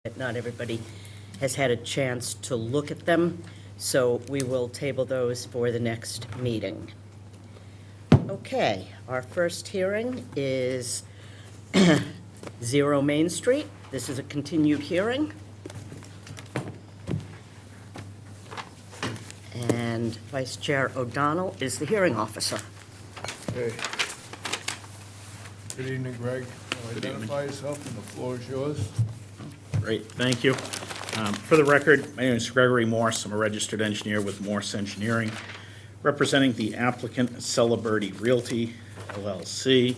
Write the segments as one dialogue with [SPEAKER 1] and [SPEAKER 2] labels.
[SPEAKER 1] that not everybody has had a chance to look at them, so we will table those for the next meeting. Okay, our first hearing is 0 Main Street. This is a continued hearing. And Vice Chair O'Donnell is the hearing officer.
[SPEAKER 2] Okay. Good evening, Greg. Identify yourself and the floor is yours.
[SPEAKER 3] Great, thank you. For the record, my name is Gregory Morse. I'm a registered engineer with Morse Engineering, representing the applicant Celebrity Realty, LLC.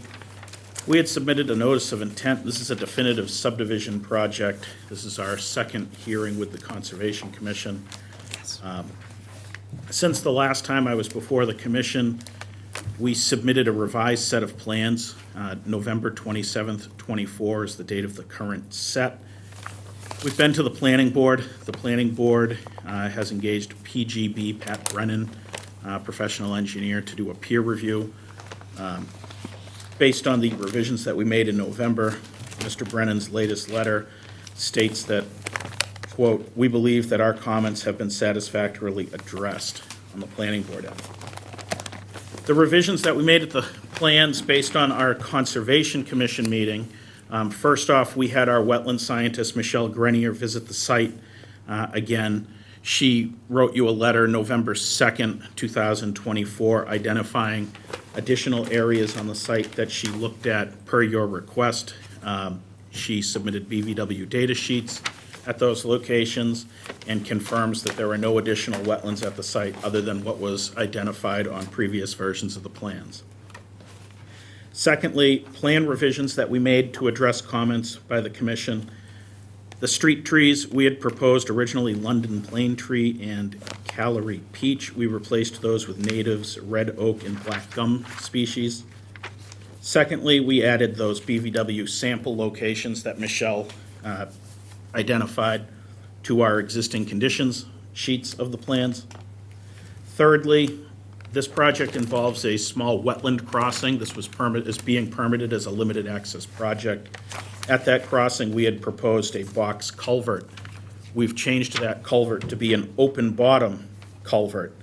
[SPEAKER 3] We had submitted a notice of intent. This is a definitive subdivision project. This is our second hearing with the Conservation Commission. Since the last time I was before the commission, we submitted a revised set of plans. November 27th, 24 is the date of the current set. We've been to the planning board. The planning board has engaged PGB, Pat Brennan, professional engineer, to do a peer review. Based on the revisions that we made in November, Mr. Brennan's latest letter states that, quote, "We believe that our comments have been satisfactorily addressed on the planning board end." The revisions that we made at the plans based on our Conservation Commission meeting, first off, we had our wetland scientist, Michelle Grenier, visit the site again. She wrote you a letter November 2nd, 2024, identifying additional areas on the site that she looked at per your request. She submitted BVW data sheets at those locations and confirms that there are no additional wetlands at the site other than what was identified on previous versions of the plans. Secondly, plan revisions that we made to address comments by the commission. The street trees, we had proposed originally London plane tree and Callery peach. We replaced those with natives, red oak and black gum species. Secondly, we added those BVW sample locations that Michelle identified to our existing conditions sheets of the plans. Thirdly, this project involves a small wetland crossing. This was being permitted as a limited access project. At that crossing, we had proposed a box culvert. We've changed that culvert to be an open bottom culvert.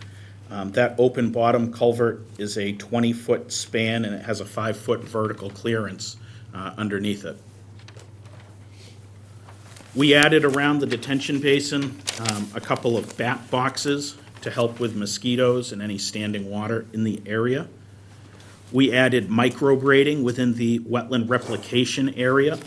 [SPEAKER 3] That open bottom culvert is a 20-foot span and it has a 5-foot vertical clearance underneath it. We added around the detention basin a couple of bat boxes to help with mosquitoes and any standing water in the area. We added micrograding within the wetland replication area.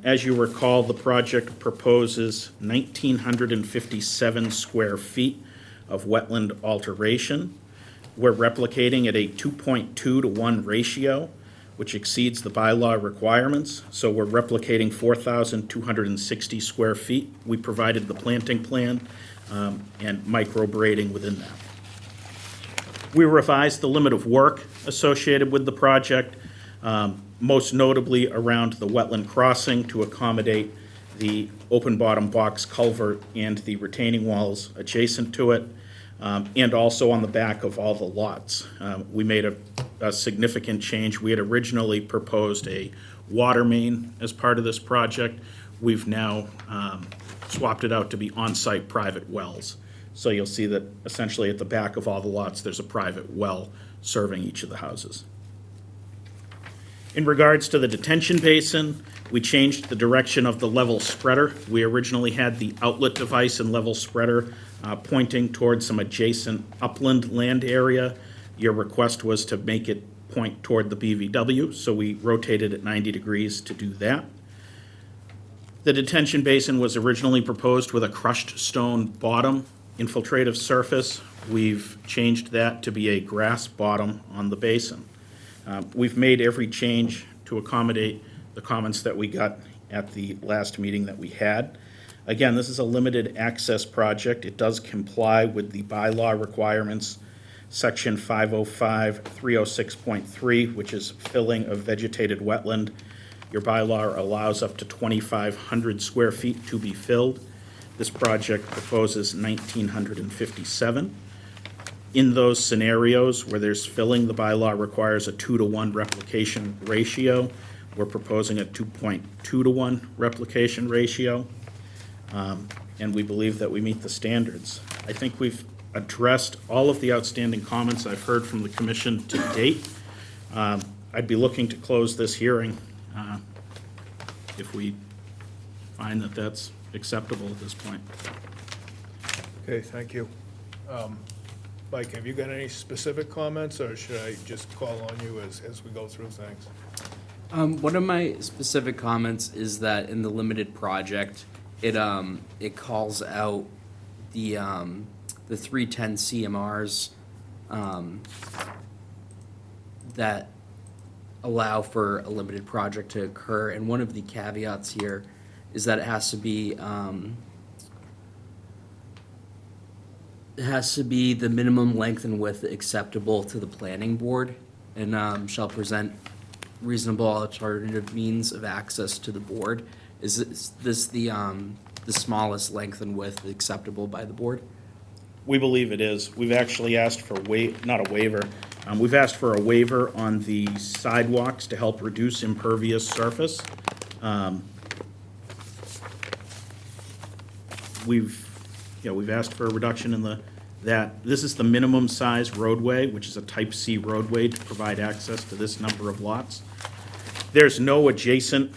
[SPEAKER 3] As you recall, the project proposes 1,957 square feet of wetland alteration. We're replicating at a 2.2 to 1 ratio, which exceeds the bylaw requirements. So we're replicating 4,260 square feet. We provided the planting plan and micrograding within that. We revised the limit of work associated with the project, most notably around the wetland crossing to accommodate the open bottom box culvert and the retaining walls adjacent to it, and also on the back of all the lots. We made a significant change. We had originally proposed a water main as part of this project. We've now swapped it out to be on-site private wells. So you'll see that essentially at the back of all the lots, there's a private well serving each of the houses. In regards to the detention basin, we changed the direction of the level spreader. We originally had the outlet device and level spreader pointing towards some adjacent upland land area. Your request was to make it point toward the BVW, so we rotated it 90 degrees to do that. The detention basin was originally proposed with a crushed stone bottom infiltrative surface. We've changed that to be a grass bottom on the basin. We've made every change to accommodate the comments that we got at the last meeting that we had. Again, this is a limited access project. It does comply with the bylaw requirements, section 505, 306.3, which is filling of vegetated wetland. Your bylaw allows up to 2,500 square feet to be filled. This project proposes 1,957. In those scenarios where there's filling, the bylaw requires a 2 to 1 replication ratio. We're proposing a 2.2 to 1 replication ratio. and we believe that we meet the standards. I think we've addressed all of the outstanding comments I've heard from the commission to date. I'd be looking to close this hearing if we find that that's acceptable at this point.
[SPEAKER 2] Okay, thank you. Mike, have you got any specific comments, or should I just call on you as we go through things?
[SPEAKER 4] One of my specific comments is that in the limited project, it calls out the 310 CMRs that allow for a limited project to occur, and one of the caveats here is that it has to be the minimum length and width acceptable to the planning board, and shall present reasonable alternative means of access to the board. Is this the smallest length and width acceptable by the board?
[SPEAKER 3] We believe it is. We've actually asked for not a waiver. We've asked for a waiver on the sidewalks to help reduce impervious surface. We've asked for a reduction in that this is the minimum size roadway, which is a type C roadway, to provide access to this number of lots. There's no adjacent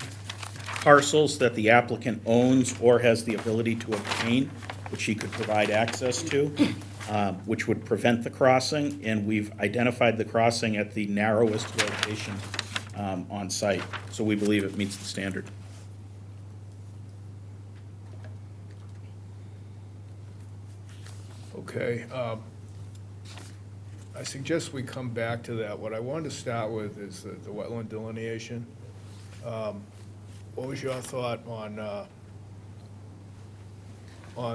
[SPEAKER 3] parcels that the applicant owns or has the ability to obtain, which he could provide access to, which would prevent the crossing, and we've identified the crossing at the narrowest location on site. So we believe it meets the standard.
[SPEAKER 2] Okay, I suggest we come back to that. What I wanted to start with is the wetland delineation. What was your thought on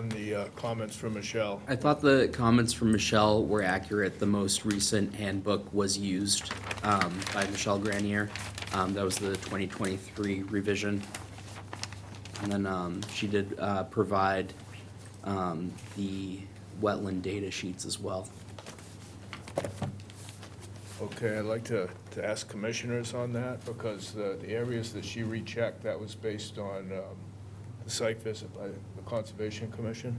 [SPEAKER 2] the comments from Michelle?
[SPEAKER 4] I thought the comments from Michelle were accurate. The most recent handbook was used by Michelle Granier. That was the 2023 revision. And then she did provide the wetland data sheets as well.
[SPEAKER 2] Okay, I'd like to ask commissioners on that, because the areas that she rechecked, that was based on the site visit by the Conservation Commission.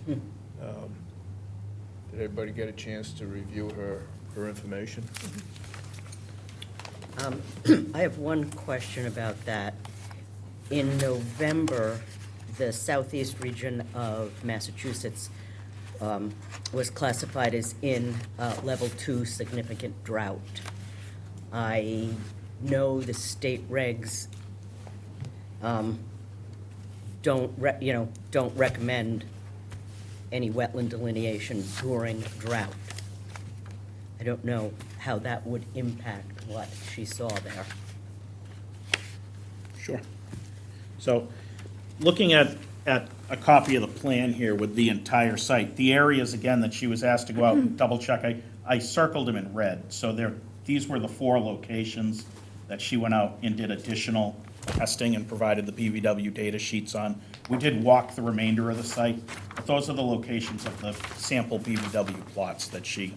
[SPEAKER 2] Did everybody get a chance to review her information?
[SPEAKER 1] I have one question about that. In November, the southeast region of Massachusetts was classified as in level 2 significant drought. I know the state regs don't recommend any wetland delineation during drought. I don't know how that would impact what she saw there.
[SPEAKER 3] Sure. So, looking at a copy of the plan here with the entire site, the areas, again, that she was asked to go out and double check, I circled them in red. So these were the 4 locations that she went out and did additional testing and provided the PVW data sheets on. We did walk the remainder of the site, but those are the locations of the sample PVW plots that she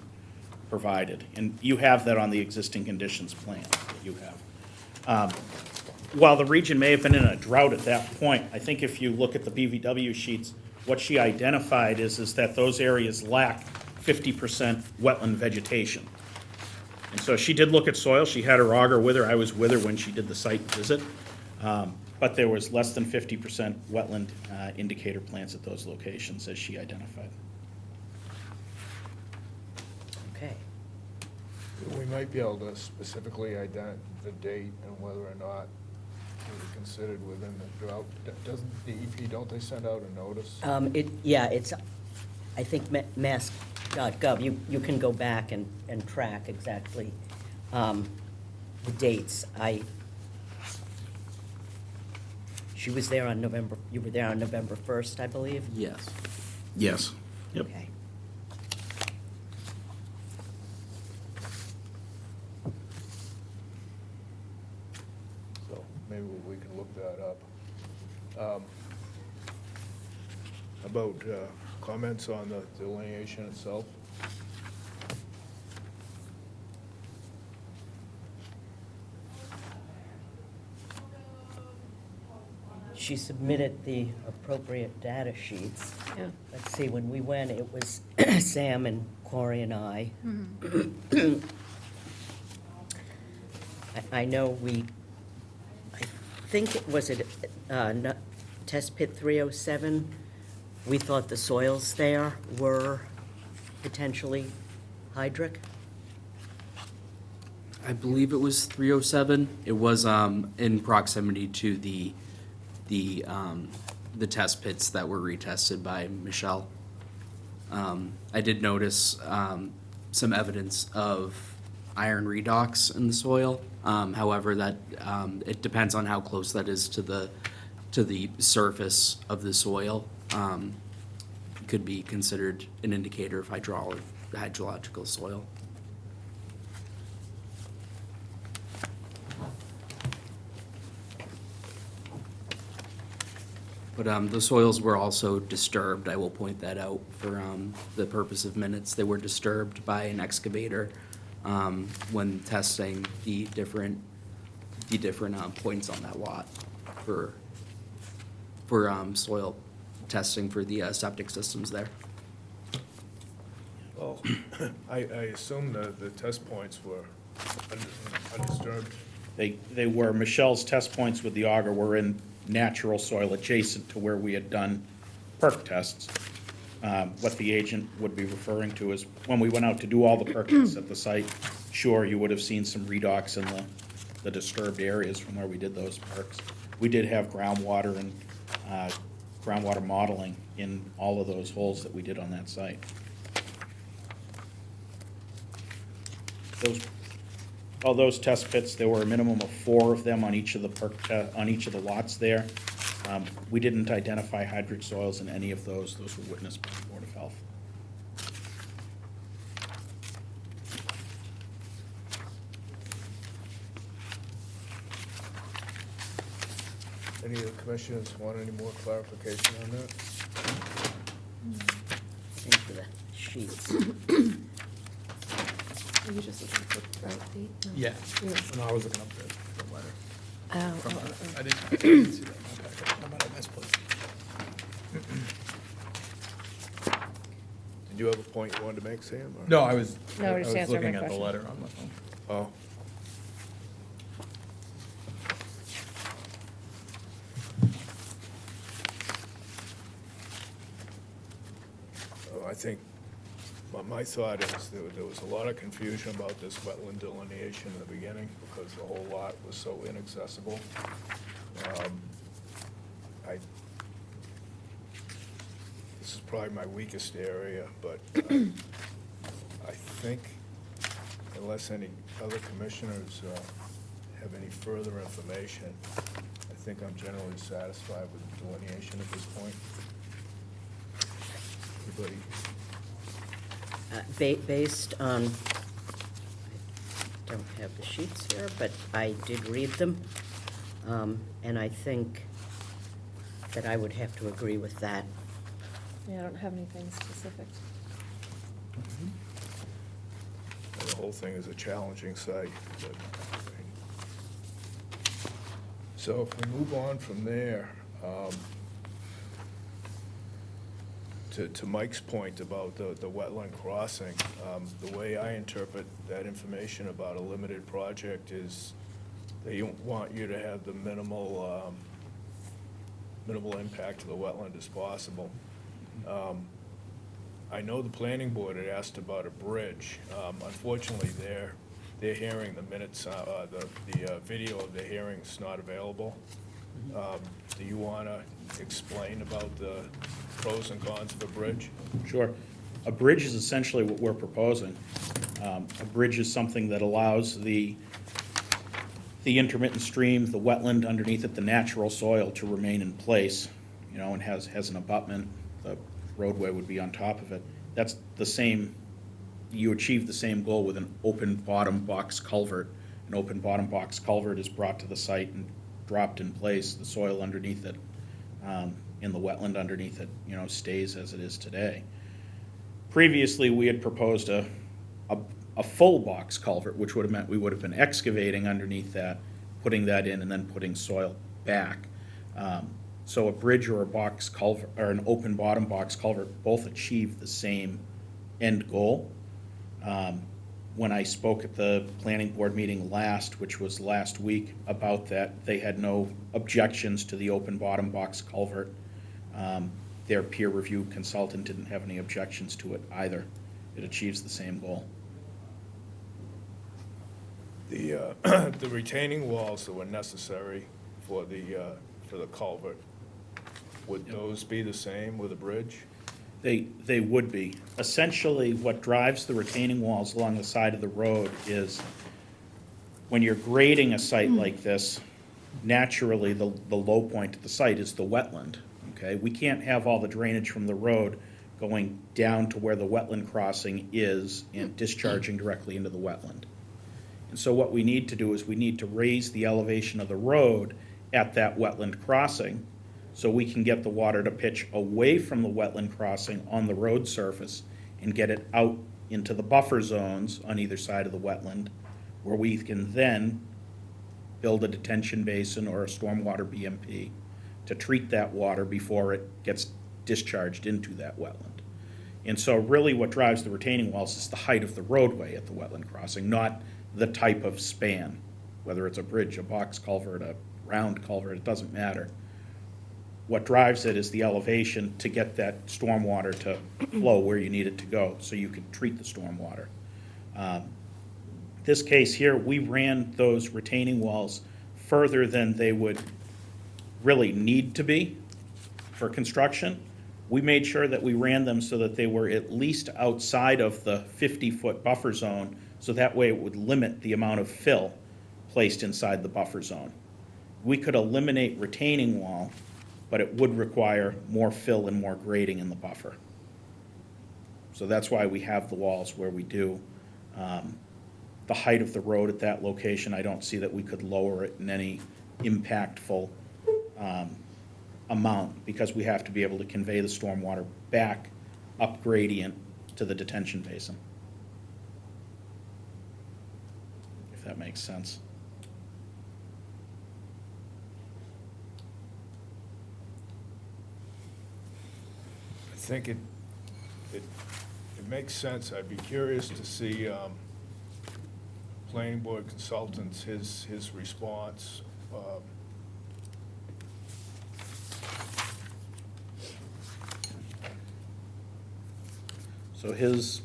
[SPEAKER 3] provided. And you have that on the existing conditions plan that you have. While the region may have been in a drought at that point, I think if you look at the PVW sheets, what she identified is that those areas lack 50% wetland vegetation. And so she did look at soil. She had her auger with her. I was with her when she did the site visit. But there was less than 50% wetland indicator plants at those locations, as she identified.
[SPEAKER 1] Okay.
[SPEAKER 2] We might be able to specifically identify the date and whether or not it was considered within the drought. Doesn't DEP, don't they send out a notice?
[SPEAKER 1] It's, I think mass.gov, you can go back and track exactly the dates. She was there on November, you were there on November 1st, I believe?
[SPEAKER 4] Yes.
[SPEAKER 3] Yes. Yep.
[SPEAKER 1] Okay.
[SPEAKER 2] So maybe we can look that up. About comments on the delineation itself?
[SPEAKER 1] she submitted the appropriate data sheets.
[SPEAKER 5] Yeah.
[SPEAKER 1] Let's see, when we went, it was Sam and Corey and I. I know I think it was test pit 307. We thought the soils there were potentially hydric.
[SPEAKER 4] I believe it was 307. It was in proximity to the test pits that were retested by Michelle. I did notice some evidence of iron redox in the soil. However, that it depends on how close that is to the surface of the soil. Could be considered an indicator of hydrological soil. But the soils were also disturbed, I will point that out for the purpose of minutes. They were disturbed by an excavator when testing the different points on that lot for soil testing for the septic systems there.
[SPEAKER 2] Well, I assume the test points were undisturbed.
[SPEAKER 3] They were, Michelle's test points with the auger were in natural soil adjacent to where we had done perk tests. What the agent would be referring to is when we went out to do all the perk tests at the site, sure, you would have seen some redox in the disturbed areas from where we did those perks. We did have groundwater and groundwater modeling in all of those holes that we did on that site. Those test pits, there were a minimum of 4 of them on each of the on each of the lots there. We didn't identify hydric soils in any of those. Those were witnessed by the Board of Health.
[SPEAKER 2] Any of the commissioners want any more clarification on that?
[SPEAKER 1] Into the sheets.
[SPEAKER 5] Are you just looking for the right date? No.
[SPEAKER 6] Yeah,
[SPEAKER 5] Yeah.
[SPEAKER 6] no, I was looking up the letter.
[SPEAKER 5] Oh,
[SPEAKER 6] From
[SPEAKER 5] oh,
[SPEAKER 6] her.
[SPEAKER 5] oh.
[SPEAKER 6] I didn't see that in my packet. I might have misplaced it.
[SPEAKER 2] Did you have a point you wanted to make, Sam? or-
[SPEAKER 6] No, I was,
[SPEAKER 5] No,
[SPEAKER 6] I
[SPEAKER 5] we're just
[SPEAKER 6] was
[SPEAKER 5] answering my
[SPEAKER 6] looking at the
[SPEAKER 5] question.
[SPEAKER 6] letter on my phone.
[SPEAKER 2] Oh. I think, my thought is there was a lot of confusion about this wetland delineation in the beginning because the whole lot was so inaccessible. This is probably my weakest area, but I think unless any other commissioners have any further information, I think I'm generally satisfied with the delineation at this point. Everybody,
[SPEAKER 1] Based on, I don't have the sheets here, but I did read them, and I think that I would have to agree with that.
[SPEAKER 5] Yeah, I don't have anything specific.
[SPEAKER 2] the whole thing is a challenging site. But, so if we move on from there, to Mike's point about the wetland crossing, the way I interpret that information about a limited project is they want you to have the minimal impact to the wetland as possible. I know the planning board had asked about a bridge. Unfortunately, they're hearing the minutes, the video of the hearing is not available. Do you want to explain about the pros and cons of a bridge?
[SPEAKER 3] Sure. A bridge is essentially what we're proposing. A bridge is something that allows the intermittent stream, the wetland underneath it, the natural soil to remain in place, you know, and has an abutment. The roadway would be on top of it. That's the same, you achieve the same goal with an open bottom box culvert. An open bottom box culvert is brought to the site and dropped in place. The soil underneath it, in the wetland underneath it, you know, stays as it is today. Previously, we had proposed a full box culvert, which would have meant we would have been excavating underneath that, putting that in, and then putting soil back. So a bridge or a box culvert, or an open bottom box culvert, both achieve the same end goal. When I spoke at the planning board meeting last, which was last week, about that, they had no objections to the open bottom box culvert. Their peer review consultant didn't have any objections to it either. It achieves the same goal.
[SPEAKER 2] The, the retaining walls that were necessary for the culvert, would those be the same with a bridge?
[SPEAKER 3] They would be. Essentially, what drives the retaining walls along the side of the road is when you're grading a site like this, naturally, the low point at the site is the wetland, okay? We can't have all the drainage from the road going down to where the wetland crossing is and discharging directly into the wetland. And so what we need to do is we need to raise the elevation of the road at that wetland crossing so we can get the water to pitch away from the wetland crossing on the road surface and get it out into the buffer zones on either side of the wetland, where we can then build a detention basin or a stormwater BMP to treat that water before it gets discharged into that wetland. And so really what drives the retaining walls is the height of the roadway at the wetland crossing, not the type of span, whether it's a bridge, a box culvert, a round culvert, it doesn't matter. What drives it is the elevation to get that stormwater to flow where you need it to go, so you can treat the stormwater. This case here, we ran those retaining walls further than they would really need to be for construction. We made sure that we ran them so that they were at least outside of the 50-foot buffer zone, so that way it would limit the amount of fill placed inside the buffer zone. We could eliminate retaining wall, but it would require more fill and more grading in the buffer. So that's why we have the walls where we do. The height of the road at that location, I don't see that we could lower it in any impactful amount, because we have to be able to convey the stormwater back up gradient to the detention basin. If that makes sense.
[SPEAKER 2] I think it makes sense. I'd be curious to see planning board consultants, his response.
[SPEAKER 3] So his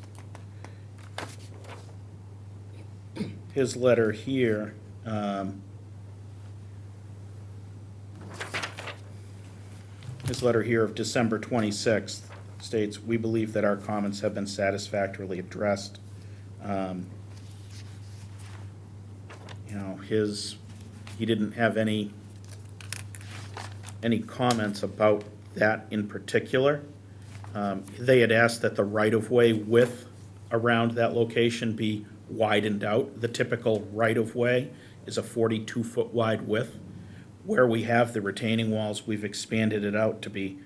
[SPEAKER 3] letter here, his letter here of December 26th states, "We believe that our comments have been satisfactorily addressed." You know, he didn't have any comments about that in particular. They had asked that the right-of-way width around that location be widened out. The typical right-of-way is a 42-foot wide width. Where we have the retaining walls, we've expanded it out to be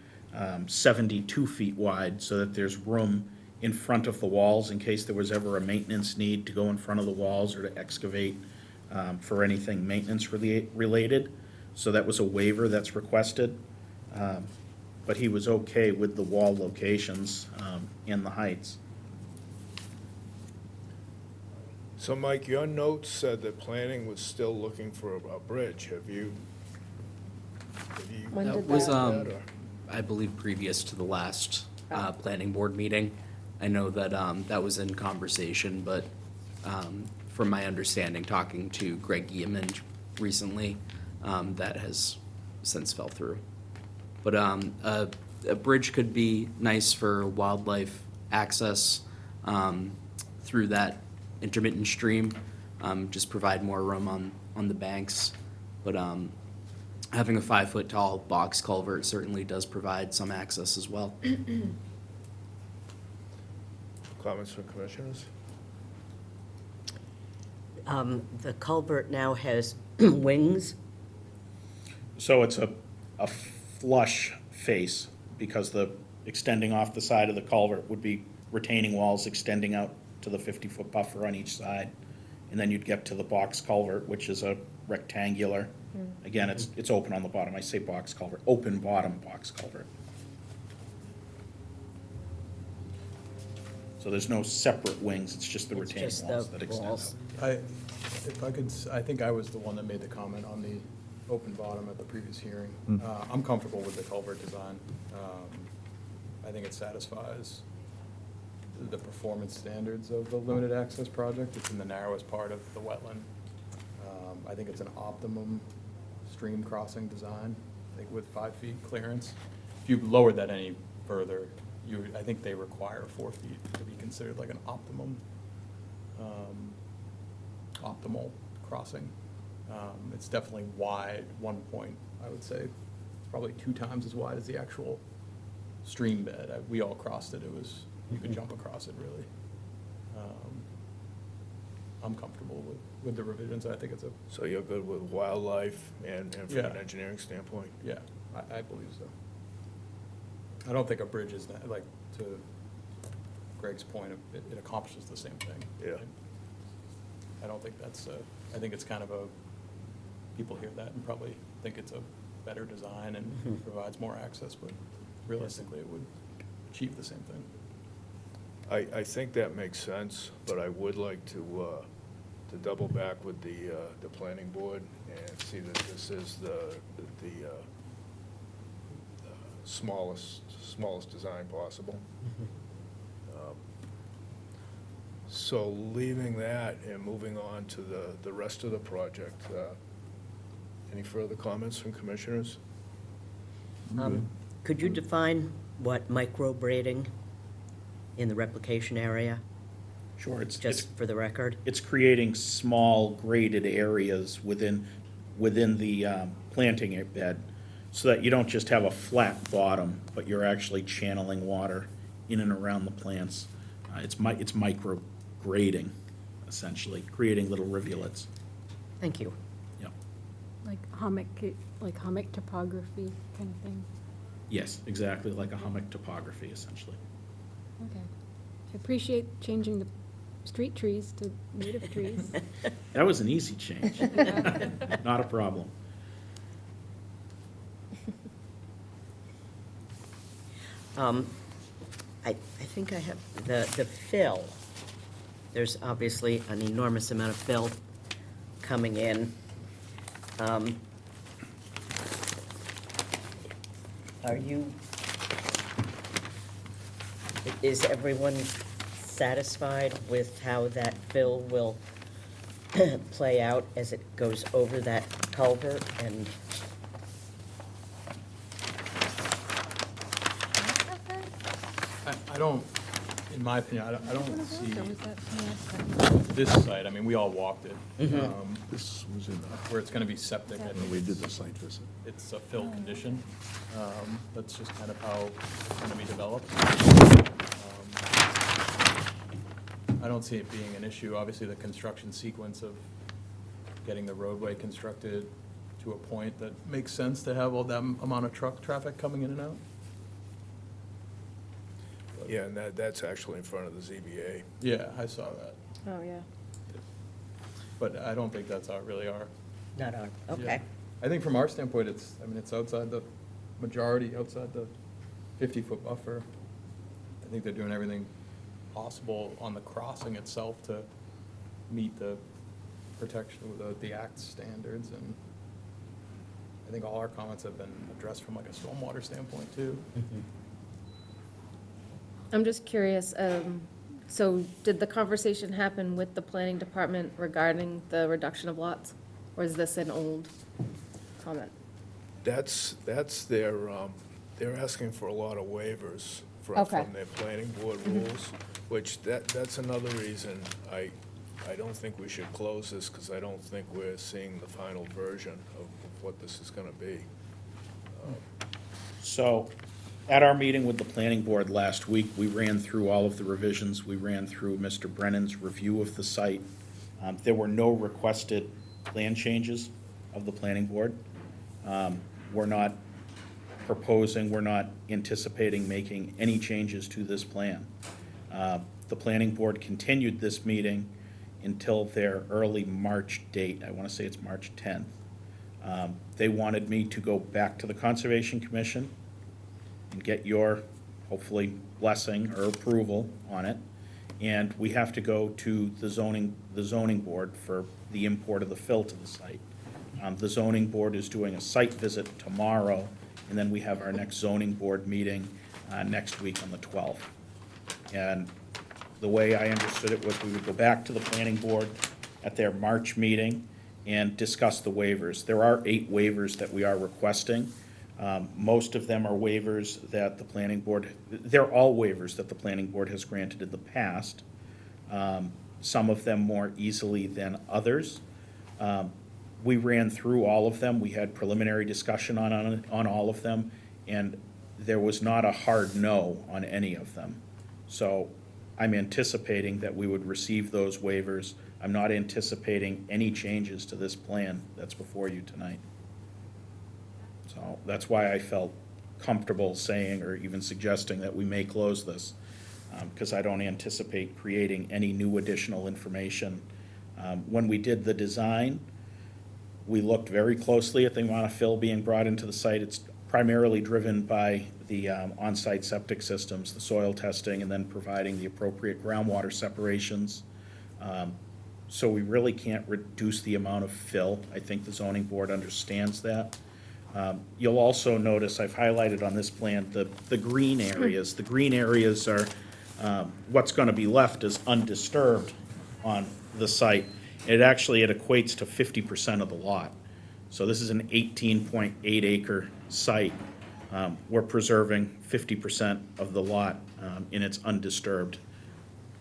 [SPEAKER 3] 72 feet wide, so that there's room in front of the walls in case there was ever a maintenance need to go in front of the walls or to excavate for anything maintenance related. So that was a waiver that's requested. But he was okay with the wall locations and the heights.
[SPEAKER 2] So Mike, your notes said that planning was still looking for a bridge. Have you?
[SPEAKER 5] When
[SPEAKER 4] That
[SPEAKER 5] did
[SPEAKER 4] was,
[SPEAKER 5] that?
[SPEAKER 4] I believe, previous to the last planning board meeting. I know that that was in conversation, but from my understanding, talking to Greg Yeaman recently, that has since fell through. But a bridge could be nice for wildlife access through that intermittent stream, just provide more room on the banks. But having a 5-foot tall box culvert certainly does provide some access as well.
[SPEAKER 2] Comments from commissioners?
[SPEAKER 1] The culvert now has wings.
[SPEAKER 3] So it's a flush face, because the extending off the side of the culvert would be retaining walls extending out to the 50-foot buffer on each side. And then you'd get to the box culvert, which is a rectangular Again, it's open on the bottom. I say box culvert, open bottom box culvert. So there's no separate wings, it's just the
[SPEAKER 1] It's
[SPEAKER 3] retaining
[SPEAKER 1] just
[SPEAKER 3] walls
[SPEAKER 1] the
[SPEAKER 3] that extend out.
[SPEAKER 1] walls.
[SPEAKER 6] If I could, I think I was the one that made the comment on the open bottom at the previous hearing. I'm comfortable with the culvert design. I think it satisfies the performance standards of the limited access project. It's in the narrowest part of the wetland. I think it's an optimum stream crossing design, I think with 5 feet clearance. If you lowered that any further, I think they require 4 feet to be considered like an optimal crossing. It's definitely wide, 1 point, I would say, probably 2 times as wide as the actual stream bed. We all crossed it, you could jump across it, really. I'm comfortable with the revisions. I think it's
[SPEAKER 2] So you're good with wildlife and from an
[SPEAKER 6] Yeah.
[SPEAKER 2] engineering standpoint?
[SPEAKER 6] yeah, I believe so. I don't think a bridge is, like, to Greg's point, it accomplishes the same thing.
[SPEAKER 2] Yeah.
[SPEAKER 6] I don't think that's, I think it's kind of people hear that and probably think it's a better design and provides more access, but realistically, it would achieve the same thing.
[SPEAKER 2] I think that makes sense, but I would like to double back with the planning board and see that this is the smallest design possible. So leaving that and moving on to the rest of the project, any further comments from commissioners?
[SPEAKER 1] Could you define what micro-braiding in the replication area,
[SPEAKER 3] Sure, it's
[SPEAKER 1] just for the record?
[SPEAKER 3] it's creating small graded areas within the planting bed, so that you don't just have a flat bottom, but you're actually channeling water in and around the plants. It's micro grading, essentially, creating little rivulets.
[SPEAKER 1] Thank you.
[SPEAKER 3] Yeah.
[SPEAKER 7] Like hummock topography kind of thing?
[SPEAKER 3] Yes, exactly, like a hummock topography, essentially.
[SPEAKER 7] Okay. I appreciate changing the street trees to native trees.
[SPEAKER 3] That was an easy change. Not a problem.
[SPEAKER 1] I think I have the fill. There's obviously an enormous amount of fill coming in. Is everyone satisfied with how that fill will play out as it goes over that culvert? And
[SPEAKER 6] I don't, in my opinion, I don't see
[SPEAKER 7] Or was that from last time?
[SPEAKER 6] this site, I mean, we all walked it.
[SPEAKER 2] This was in
[SPEAKER 6] Where it's gonna be septic, I think
[SPEAKER 2] we did the site visit.
[SPEAKER 6] it's a fill condition. That's just kind of how it's gonna be developed. I don't see it being an issue. Obviously, the construction sequence of getting the roadway constructed to a point that makes sense to have all that amount of truck traffic coming in and out.
[SPEAKER 2] Yeah, and that's actually in front of the ZBA.
[SPEAKER 6] Yeah, I saw that.
[SPEAKER 5] Oh, yeah.
[SPEAKER 6] But I don't think that's really our.
[SPEAKER 1] not on,
[SPEAKER 6] yeah.
[SPEAKER 1] okay.
[SPEAKER 6] I think from our standpoint, it's outside the majority, outside the 50-foot buffer. I think they're doing everything possible on the crossing itself to meet the protection with the Act standards, and I think all our comments have been addressed from like a stormwater standpoint too.
[SPEAKER 5] I'm just curious, so did the conversation happen with the planning department regarding the reduction of lots? Or is this an old comment?
[SPEAKER 2] That's their, they're asking for a lot of waivers
[SPEAKER 5] Okay.
[SPEAKER 2] from their planning board rules, which that's another reason I don't think we should close this, because I don't think we're seeing the final version of what this is gonna be.
[SPEAKER 3] So, at our meeting with the planning board last week, we ran through all of the revisions. We ran through Mr. Brennan's review of the site. There were no requested plan changes of the planning board. We're not proposing, we're not anticipating making any changes to this plan. The planning board continued this meeting until their early March date. I want to say it's March 10th. They wanted me to go back to the Conservation Commission and get your, hopefully, blessing or approval on it. And we have to go to the zoning board for the import of the fill to the site. The zoning board is doing a site visit tomorrow, and then we have our next zoning board meeting next week on the 12th. And the way I understood it was we would go back to the planning board at their March meeting and discuss the waivers. There are 8 waivers that we are requesting. Most of them are waivers that the planning board, they're all waivers that the planning board has granted in the past. Some of them more easily than others. We ran through all of them. We had preliminary discussion on all of them, and there was not a hard no on any of them. So I'm anticipating that we would receive those waivers. I'm not anticipating any changes to this plan that's before you tonight. So that's why I felt comfortable saying or even suggesting that we may close this, because I don't anticipate creating any new additional information. When we did the design, we looked very closely at the amount of fill being brought into the site. It's primarily driven by the on-site septic systems, the soil testing, and then providing the appropriate groundwater separations. So we really can't reduce the amount of fill. I think the zoning board understands that. You'll also notice, I've highlighted on this plan, the green areas. The green areas are, what's gonna be left is undisturbed on the site. It equates to 50% of the lot. So this is an 18.8 acre site. We're preserving 50% of the lot in its undisturbed.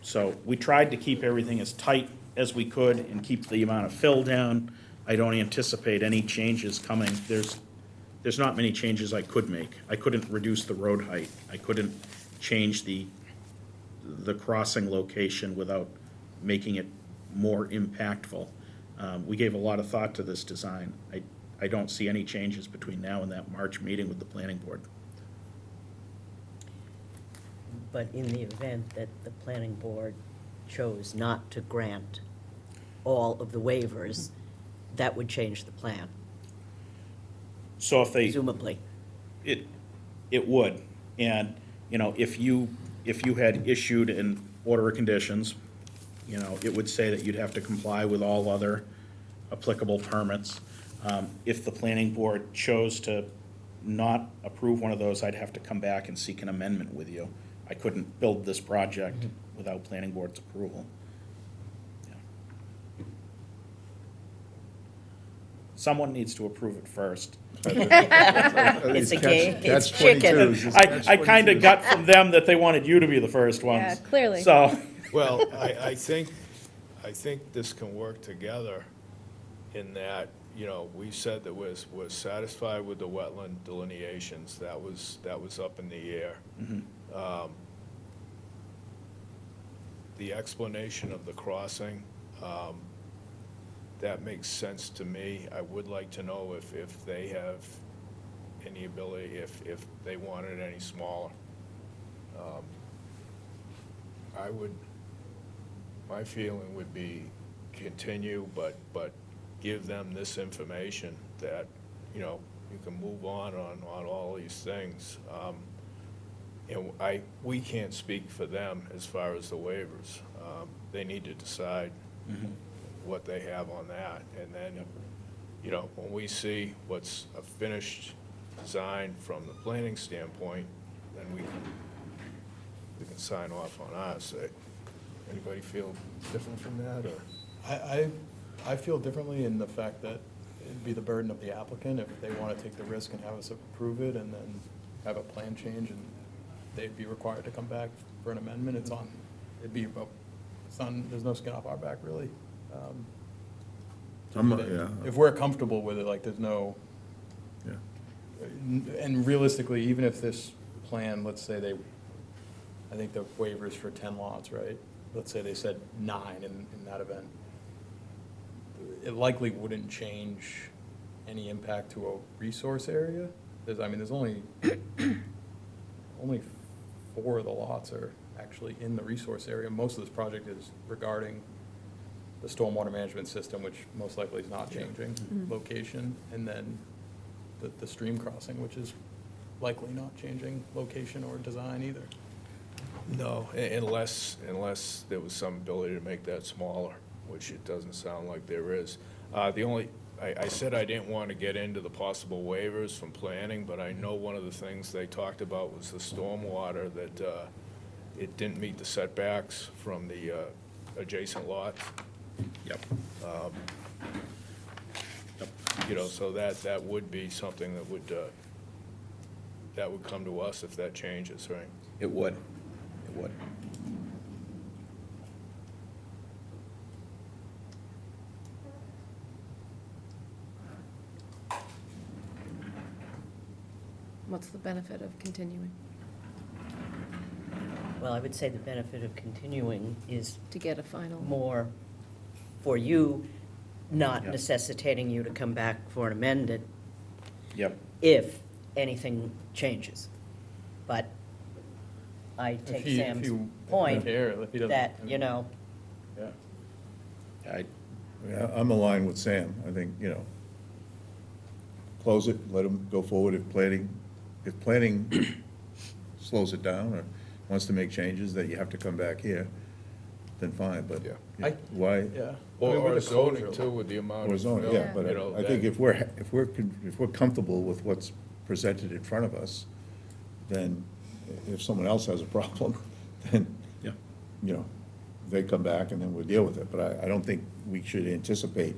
[SPEAKER 3] So we tried to keep everything as tight as we could and keep the amount of fill down. I don't anticipate any changes coming. There's not many changes I could make. I couldn't reduce the road height. I couldn't change the crossing location without making it more impactful. We gave a lot of thought to this design. I don't see any changes between now and that March meeting with the planning board.
[SPEAKER 1] But in the event that the planning board chose not to grant all of the waivers, that would change the plan,
[SPEAKER 3] So if they,
[SPEAKER 1] presumably.
[SPEAKER 3] it would. And, if you had issued an order of conditions, it would say that you'd have to comply with all other applicable permits. If the planning board chose to not approve one of those, I'd have to come back and seek an amendment with you. I couldn't build this project without planning board's approval. Yeah. Someone needs to approve it first.
[SPEAKER 1] It's a game, it's chicken.
[SPEAKER 3] I kind of got from them that they wanted you to be the first ones.
[SPEAKER 5] Yeah, clearly.
[SPEAKER 3] So,
[SPEAKER 2] Well, I think this can work together in that, we said that we're satisfied with the wetland delineations. That was up in the air. The explanation of the crossing, that makes sense to me. I would like to know if they have any ability, if they want it any smaller. My feeling would be continue, but give them this information that, you can move on all these things. We can't speak for them as far as the waivers. They need to decide what they have on that. And then, when we see what's a finished design from the planning standpoint, then we can sign off on ours. Anybody feel different from that, or?
[SPEAKER 6] I feel differently in the fact that it'd be the burden of the applicant if they want to take the risk and have us approve it and then have a plan change and they'd be required to come back for an amendment. There's no skin off our back, really.
[SPEAKER 8] Yeah.
[SPEAKER 6] If we're comfortable with it, like, there's no,
[SPEAKER 8] Yeah.
[SPEAKER 6] and realistically, even if this plan, let's say I think the waivers for 10 lots, right? Let's say they said 9 in that event. It likely wouldn't change any impact to a resource area. There's only 4 of the lots are actually in the resource area. Most of this project is regarding the stormwater management system, which most likely is not changing location, and then the stream crossing, which is likely not changing location or design either.
[SPEAKER 2] No, unless there was some ability to make that smaller, which it doesn't sound like there is. I said I didn't want to get into the possible waivers from planning, but I know one of the things they talked about was the stormwater, that it didn't meet the setbacks from the adjacent lots.
[SPEAKER 3] Yep.
[SPEAKER 2] You know, so that would be something that would come to us if that changes, right?
[SPEAKER 3] It would. It would.
[SPEAKER 5] What's the benefit of continuing?
[SPEAKER 1] Well, I would say the benefit of continuing is
[SPEAKER 5] To get a final?
[SPEAKER 1] more for you, not
[SPEAKER 3] Yeah.
[SPEAKER 1] necessitating you to come back for an amended
[SPEAKER 3] Yep.
[SPEAKER 1] if anything changes. But I
[SPEAKER 6] If
[SPEAKER 1] take
[SPEAKER 6] he- if
[SPEAKER 1] Sam's
[SPEAKER 6] you
[SPEAKER 1] point
[SPEAKER 6] care, if he doesn't-
[SPEAKER 1] that, you know,
[SPEAKER 6] Yeah.
[SPEAKER 3] I,
[SPEAKER 8] I'm aligned with Sam. I think, close it, let them go forward if planning slows it down or wants to make changes that you have to come back here, then fine, but
[SPEAKER 2] Yeah.
[SPEAKER 8] why?
[SPEAKER 6] Yeah. I
[SPEAKER 2] Or
[SPEAKER 6] mean, with
[SPEAKER 2] or
[SPEAKER 6] the
[SPEAKER 2] zoning
[SPEAKER 6] closure-
[SPEAKER 2] too, with the amount
[SPEAKER 8] Or
[SPEAKER 2] of.
[SPEAKER 8] zoning, yeah, but
[SPEAKER 2] you know,
[SPEAKER 8] I think
[SPEAKER 2] that-
[SPEAKER 8] if we're comfortable with what's presented in front of us, then if someone else has a problem, then,
[SPEAKER 3] yeah.
[SPEAKER 8] they come back and then we'll deal with it. But I don't think we should anticipate,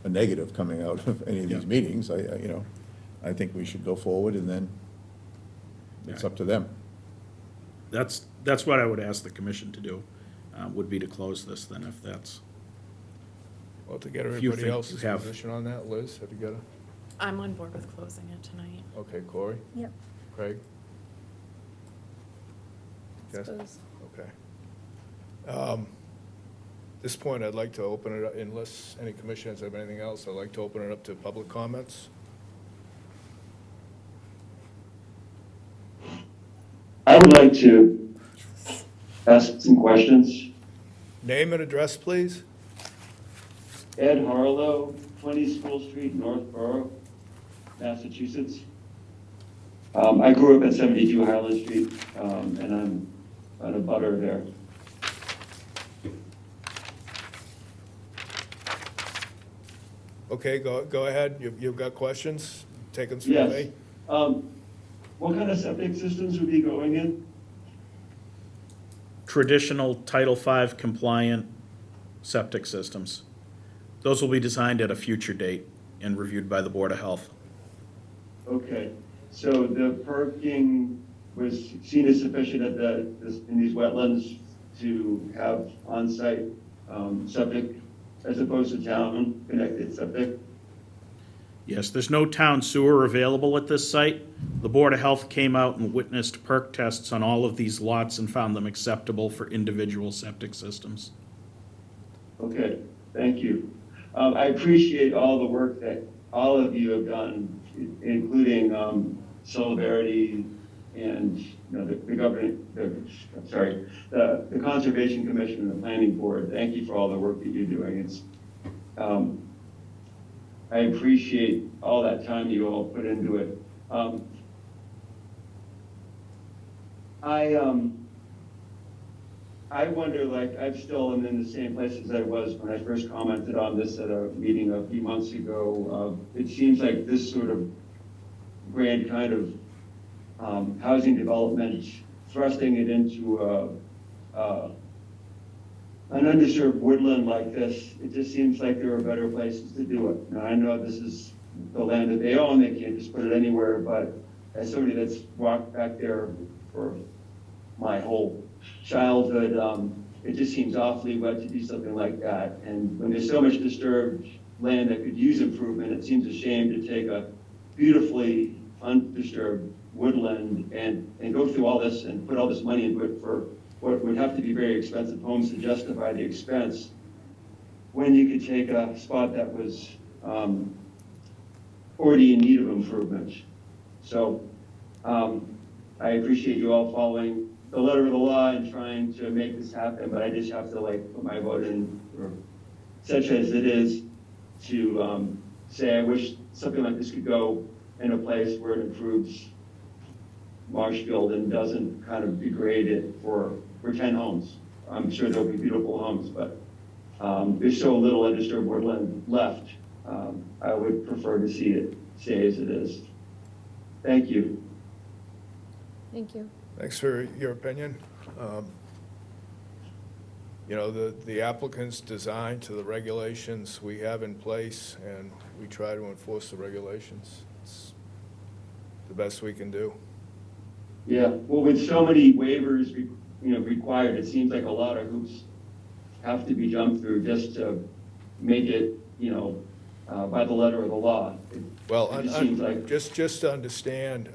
[SPEAKER 8] a negative coming out of any of these
[SPEAKER 3] Yeah.
[SPEAKER 8] meetings. I think we should go forward and then it's up to them.
[SPEAKER 3] That's what I would ask the commission to do, would be to close this then, if that's,
[SPEAKER 2] Well, to get
[SPEAKER 3] If you
[SPEAKER 2] everybody
[SPEAKER 3] think
[SPEAKER 2] else's
[SPEAKER 3] you have-
[SPEAKER 2] position on that, Liz, have you got
[SPEAKER 9] I'm on board with closing it tonight.
[SPEAKER 2] okay, Corey,
[SPEAKER 7] Yep.
[SPEAKER 2] Craig? Jess?
[SPEAKER 5] Suppose.
[SPEAKER 2] Okay. At this point, I'd like to open it up, unless any commissioners have anything else, I'd like to open it up to public comments.
[SPEAKER 10] I would like to ask some questions.
[SPEAKER 2] Name and address, please.
[SPEAKER 10] Ed Harlow, 20 School Street, Northborough, Massachusetts. I grew up at 72 Highland Street, and I'm on a butter there.
[SPEAKER 2] Okay, go ahead. You've got questions? Take them through
[SPEAKER 10] Yes.
[SPEAKER 2] me.
[SPEAKER 10] What kind of septic systems would be going in?
[SPEAKER 3] traditional Title V compliant septic systems. Those will be designed at a future date and reviewed by the Board of Health.
[SPEAKER 10] Okay, so the perking was seen as sufficient at in these wetlands to have on-site septic as opposed to town-connected septic?
[SPEAKER 3] Yes, there's no town sewer available at this site. The Board of Health came out and witnessed perk tests on all of these lots and found them acceptable for individual septic systems.
[SPEAKER 10] Okay, thank you. I appreciate all the work that all of you have done, including Solidarity and the government, the Conservation Commission and the Planning Board. Thank you for all the work that you're doing. It's I appreciate all that time you all put into it. I wonder, like, I still am in the same place as I was when I first commented on this at a meeting a few months ago. It seems like this sort of grand kind of housing development, thrusting it into an underserved woodland like this, it just seems like there are better places to do it. Now, I know this is the land that they own, they can't just put it anywhere, but as somebody that's walked back there for my whole childhood, it just seems awfully wet to do something like that. And when there's so much disturbed land that could use improvement, it seems a shame to take a beautifully undisturbed woodland and go through all this and put all this money into it for what would have to be very expensive homes to justify the expense, when you could take a spot that was already in need of improvement. So I appreciate you all following the letter of the law and trying to make this happen, but I just have to like put my vote in, or such as it is, to say I wish something like this could go in a place where it improves Marshfield and doesn't kind of degrade it for 10 homes. I'm sure there'll be beautiful homes, but there's so little undisturbed woodland left. I would prefer to see it stay as it is. Thank you.
[SPEAKER 5] Thank you.
[SPEAKER 2] Thanks for your opinion. You know, the applicant's designed to the regulations we have in place, and we try to enforce the regulations. It's the best we can do.
[SPEAKER 10] Yeah, well, with so many waivers, required, it seems like a lot of hoops have to be jumped through just to make it, by the letter of the law.
[SPEAKER 2] Well,
[SPEAKER 10] It just seems like,
[SPEAKER 2] just to understand,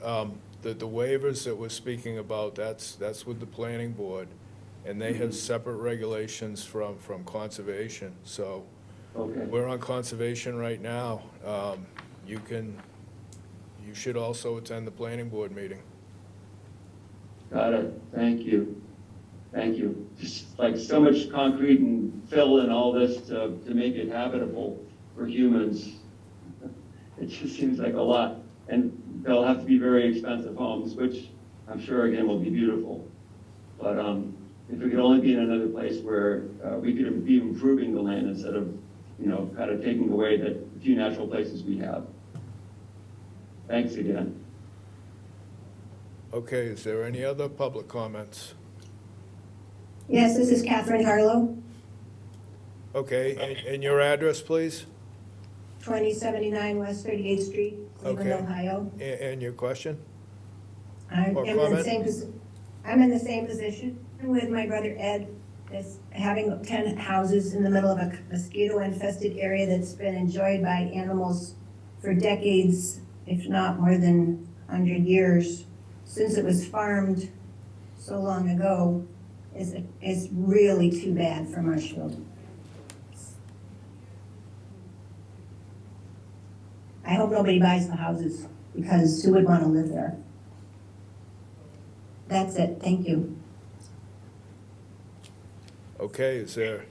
[SPEAKER 2] that the waivers that we're speaking about, that's with the planning board, and they have separate regulations from conservation. So
[SPEAKER 10] okay,
[SPEAKER 2] we're on conservation right now. You should also attend the planning board meeting.
[SPEAKER 10] got it. Thank you. Thank you. Just like so much concrete and fill and all this to make it habitable for humans. It just seems like a lot. And they'll have to be very expensive homes, which I'm sure, again, will be beautiful. But if we could only be in another place where we could be improving the land instead of, kind of taking away the few natural places we have. Thanks again.
[SPEAKER 2] Okay, is there any other public comments?
[SPEAKER 11] Yes, this is Catherine Harlow,
[SPEAKER 2] Okay, and your address, please?
[SPEAKER 11] 2079 West 38th Street, Cleveland,
[SPEAKER 2] Okay.
[SPEAKER 11] Ohio.
[SPEAKER 2] And your question?
[SPEAKER 11] I'm
[SPEAKER 2] Or
[SPEAKER 11] in the
[SPEAKER 2] comment?
[SPEAKER 11] I'm in the same position with my brother Ed, as having 10 houses in the middle of a mosquito-infested area that's been enjoyed by animals for decades, if not more than 100 years. Since it was farmed so long ago, is really too bad for Marshfield. I hope nobody buys the houses, because who would want to live there? That's it, thank you.
[SPEAKER 2] Okay, is there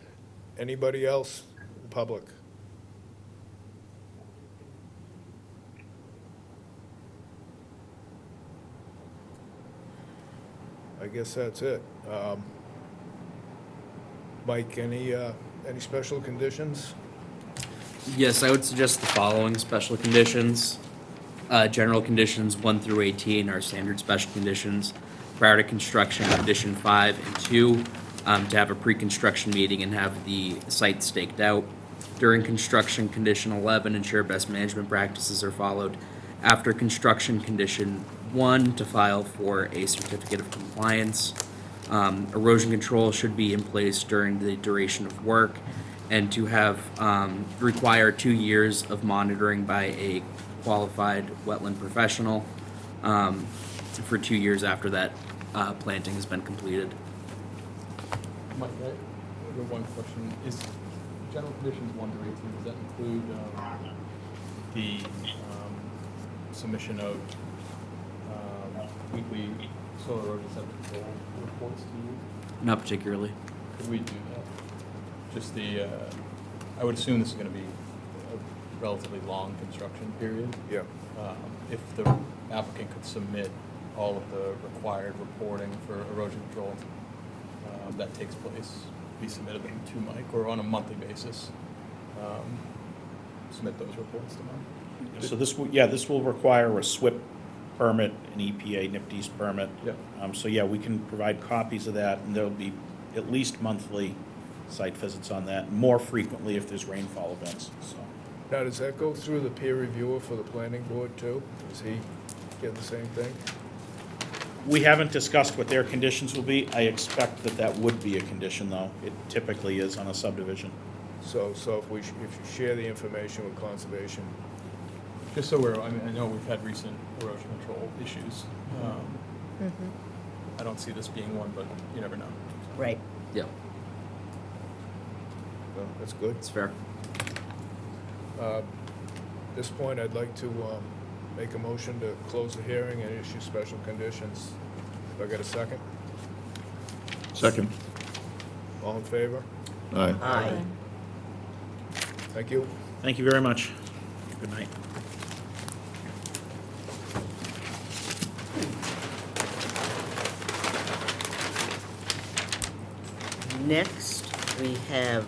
[SPEAKER 2] anybody else, in public? I guess that's it. Mike, any special conditions?
[SPEAKER 4] Yes, I would suggest the following special conditions. General conditions 1 through 18 are standard special conditions. Prior to construction, condition 5 and 2, to have a pre-construction meeting and have the site staked out. During construction, condition 11, ensure best management practices are followed. After construction, condition 1, to file for a certificate of compliance. Erosion control should be in place during the duration of work, and to have require 2 years of monitoring by a qualified wetland professional for 2 years after that planting has been completed.
[SPEAKER 6] Mike, I have one question. Is general conditions 1 through 18, does that include the submission of weekly soil erosion sediment control reports to you?
[SPEAKER 4] Not particularly.
[SPEAKER 6] Could we do that? Just I would assume this is going to be a relatively long construction period.
[SPEAKER 2] Yeah.
[SPEAKER 6] If the applicant could submit all of the required reporting for erosion control that takes place, be submitted them to Mike, or on a monthly basis, submit those reports to Mike.
[SPEAKER 3] So this will require a SWIP permit, an EPA NIPDES permit.
[SPEAKER 6] Yep.
[SPEAKER 3] So yeah, we can provide copies of that, and there'll be at least monthly site visits on that, more frequently if there's rainfall events, so.
[SPEAKER 2] Now, does that go through the peer reviewer for the planning board too? Does he get the same thing?
[SPEAKER 3] We haven't discussed what their conditions will be. I expect that would be a condition, though. It typically is on a subdivision.
[SPEAKER 2] So if you share the information with conservation,
[SPEAKER 6] Just so I know we've had recent erosion control issues. I don't see this being one, but you never know.
[SPEAKER 1] Right.
[SPEAKER 4] Yeah,
[SPEAKER 2] well, that's good.
[SPEAKER 4] it's fair.
[SPEAKER 2] At this point, I'd like to make a motion to close the hearing and issue special conditions. If I got a second?
[SPEAKER 8] Second.
[SPEAKER 2] All in favor?
[SPEAKER 8] Aye.
[SPEAKER 1] Aye.
[SPEAKER 2] Thank you.
[SPEAKER 3] Thank you very much. Good night.
[SPEAKER 1] Next, we have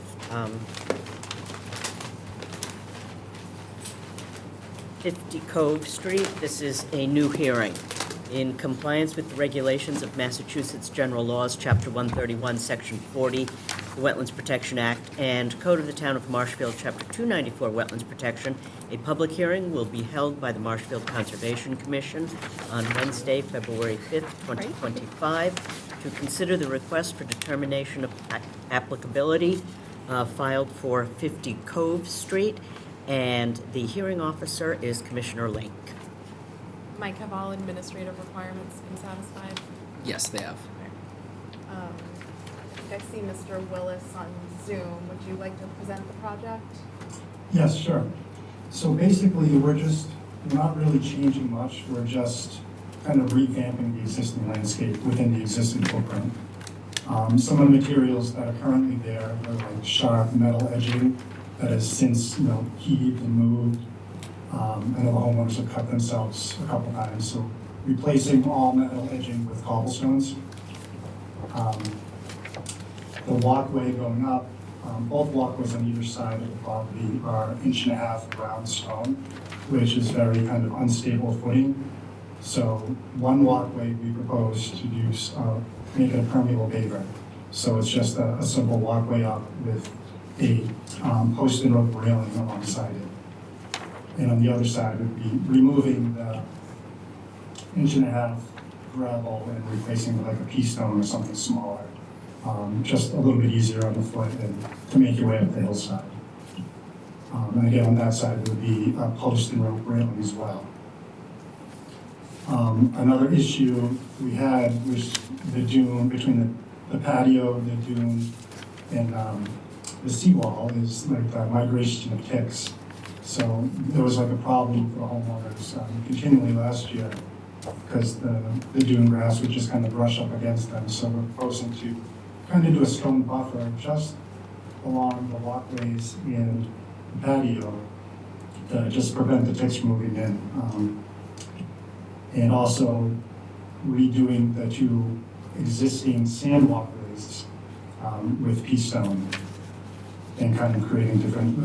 [SPEAKER 1] 50 Cove Street. This is a new hearing. In compliance with the regulations of Massachusetts General Laws, Chapter 131, Section 40, the Wetlands Protection Act, and Code of the Town of Marshfield, Chapter 294, Wetlands Protection, a public hearing will be held by the Marshfield Conservation Commission on Wednesday, February 5th, 2025, to consider the request for determination of applicability filed for 50 Cove Street, and the hearing officer is Commissioner Link.
[SPEAKER 9] Mike, have all administrative requirements been satisfied?
[SPEAKER 4] Yes, they have.
[SPEAKER 9] I think I see Mr. Willis on Zoom. Would you like to present the project?
[SPEAKER 12] Yes, sure. So basically, we're not really changing much. We're just kind of revamping the existing landscape within the existing footprint. Some of the materials that are currently there are like sharp metal edging that has since, heaved and moved. I know the homeowners have cut themselves a couple times, so replacing all metal edging with cobblestones. The walkway going up, both walkways on either side of the property are 1.5 inch round stone, which is very kind of unstable footing. So one walkway we propose to do, make it a permeable paver. So it's just a simple walkway up with a post and rope railing alongside it. And on the other side would be removing the 1.5 inch gravel and replacing with like a pea stone or something smaller. Just a little bit easier on the foot and to make your way up the hillside. And again, on that side would be a post and rope railing as well. Another issue we had was the dune between the patio, the dune, and the seawall is like the migration of ticks. So there was like a problem for the homeowners continually last year because the dune grass would just kind of brush up against them. So we're proposing to kind of do a stone buffer just along the walkways and the patio to just prevent the ticks from moving in. And also redoing the 2 existing sand walkways with pea stone and kind of creating different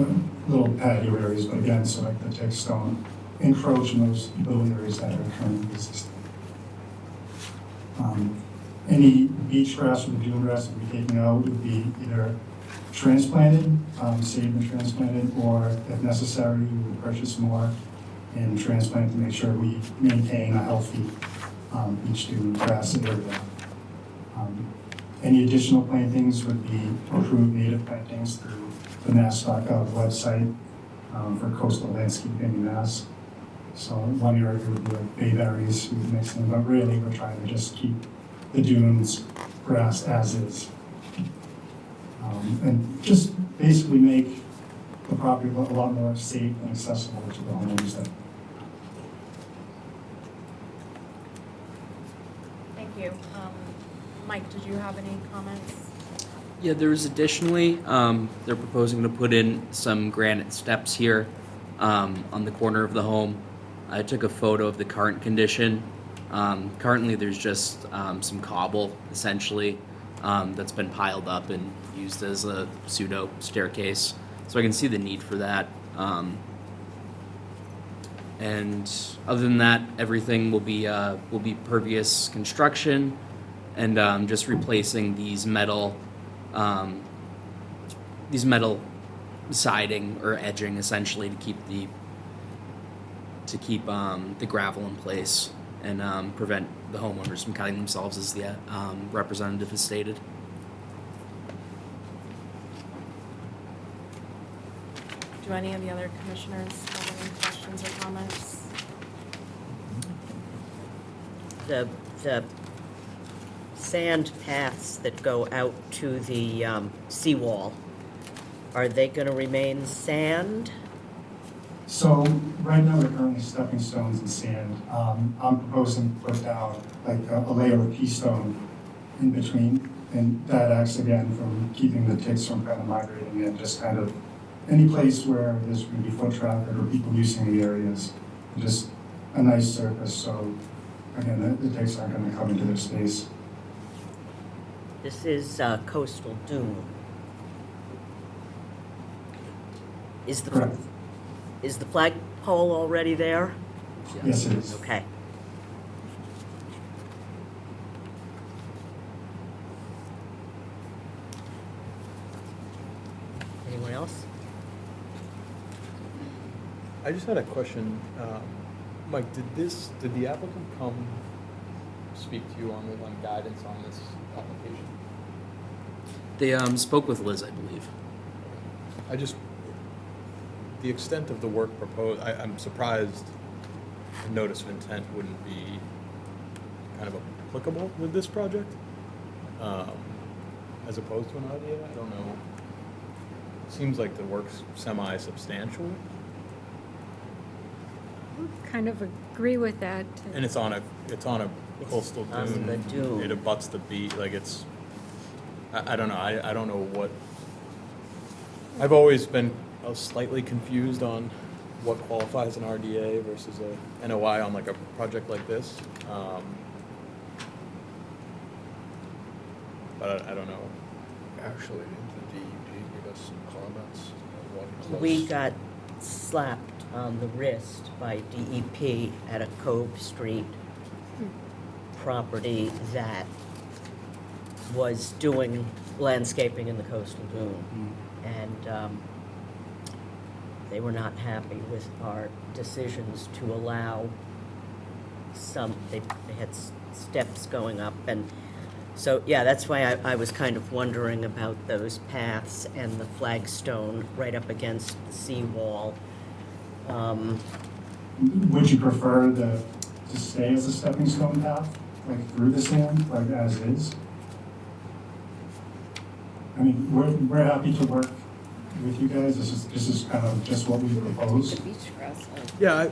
[SPEAKER 12] little patio areas, but again, so like the ticks don't encroach in those little areas that are currently existing. Any beach grass or the dune grass that we're taking out would be either transplanted, saved and transplanted, or if necessary, we would purchase more and transplant to make sure we maintain a healthy beach dune grass area. Any additional plantings would be approved native plantings through the Mass.gov website for coastal landscaping in Mass. So one area would be like bayberries, we mix them, but really we're trying to just keep the dunes grass as is. And just basically make the property a lot more safe and accessible to the homeowners there.
[SPEAKER 9] Thank you. Mike, did you have any comments?
[SPEAKER 4] Yeah, there's additionally, they're proposing to put in some granite steps here on the corner of the home. I took a photo of the current condition. Currently, there's just some cobble, essentially, that's been piled up and used as a pseudo staircase. So I can see the need for that. And other than that, everything will be pervious construction, and just replacing these metal siding or edging, essentially, to keep the gravel in place and prevent the homeowners from cutting themselves, as the representative has stated.
[SPEAKER 9] Do any of the other commissioners have any questions or comments?
[SPEAKER 1] The sand paths that go out to the seawall, are they going to remain sand?
[SPEAKER 12] So right now they're currently stepping stones and sand. I'm proposing to put down like a layer of pea stone in between. And that acts again from keeping the ticks from kind of migrating in, just kind of any place where there's going to be foot traffic or people using the areas, just a nice surface, so again, the ticks aren't going to come into their space.
[SPEAKER 1] This is coastal dune. Is
[SPEAKER 12] Correct.
[SPEAKER 1] the flagpole already there?
[SPEAKER 12] Yes, it is.
[SPEAKER 1] Okay. Anyone else?
[SPEAKER 6] I just had a question. Mike, did the applicant come speak to you on guidance on this application?
[SPEAKER 4] They spoke with Liz, I believe.
[SPEAKER 6] The extent of the work proposed, I'm surprised a notice of intent wouldn't be kind of applicable with this project, as opposed to an idea. I don't know. Seems like the work's semi-substantial,
[SPEAKER 7] Kind of agree with that.
[SPEAKER 6] and it's on a coastal
[SPEAKER 1] on the dune.
[SPEAKER 6] It abuts the beach. Like it's, I don't know. I don't know what. I've always been slightly confused on what qualifies an RDA versus a NOI on like a project like this. But I don't know.
[SPEAKER 2] Actually, didn't the DEP give us some comments on one close?
[SPEAKER 1] We got slapped on the wrist by DEP at a Cove Street property that was doing landscaping in the coastal dune. And they were not happy with our decisions to allow they had steps going up. And so, yeah, that's why I was kind of wondering about those paths and the flagstone right up against the seawall.
[SPEAKER 12] Would you prefer to stay as a stepping stone path, like through the sand, like as is? I mean, we're happy to work with you guys. This is kind of just what we proposed.
[SPEAKER 5] Beach grass.
[SPEAKER 6] Yeah,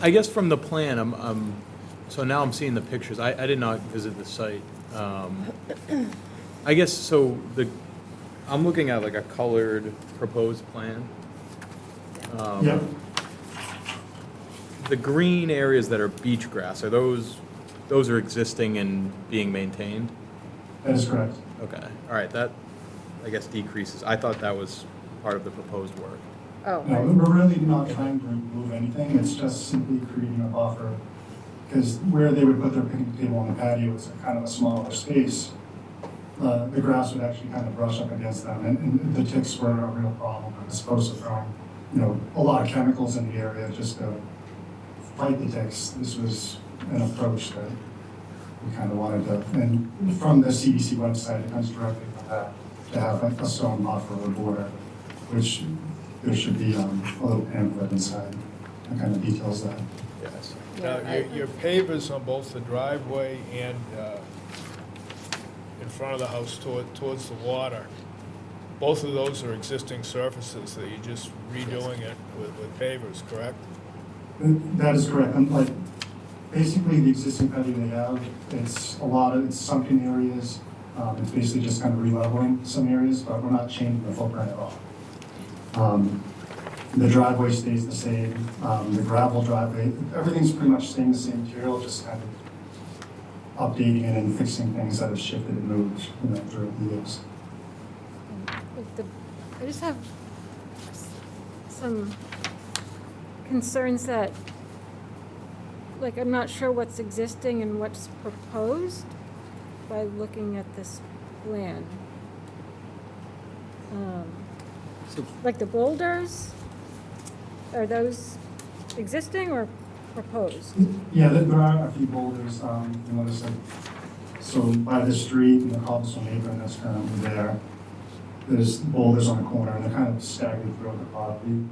[SPEAKER 6] I guess from the plan, so now I'm seeing the pictures. I did not visit the site. I guess, so I'm looking at like a colored proposed plan.
[SPEAKER 12] Yeah,
[SPEAKER 6] The green areas that are beach grass, are those are existing and being maintained?
[SPEAKER 12] that is correct.
[SPEAKER 6] Okay, all right, that, I guess, decreases. I thought that was part of the proposed work.
[SPEAKER 5] Oh,
[SPEAKER 12] No, we're really not trying to remove anything. It's just simply creating a buffer. Because where they would put their picnic table on the patio is kind of a smaller space. The grass would actually kind of brush up against them, and the ticks were a real problem. As opposed to throwing, a lot of chemicals in the area just to fight the ticks. This was an approach that we kind of wanted to, and from the CDC website, it comes directly from that, to have a stone buffer or border, which there should be a little pamphlet inside that kind of details that.
[SPEAKER 6] Yes.
[SPEAKER 2] Now, your pavers on both the driveway and in front of the house towards the water, both of those are existing surfaces that you're just redoing it with pavers, correct?
[SPEAKER 12] That is correct. Basically, the existing patio they have, it's sunken areas. It's basically just kind of releveling some areas, but we're not changing the footprint at all. The driveway stays the same. The gravel driveway, everything's pretty much staying the same material, just kind of updating it and fixing things that have shifted and moved, through the years.
[SPEAKER 7] I just have some concerns that, I'm not sure what's existing and what's proposed by looking at this plan.
[SPEAKER 4] So
[SPEAKER 7] Like the boulders, are those existing or proposed?
[SPEAKER 12] Yeah, there are a few boulders, there's so by the street and the cobblestone apron that's currently there, there's boulders on the corner and they're kind of staggered throughout the property.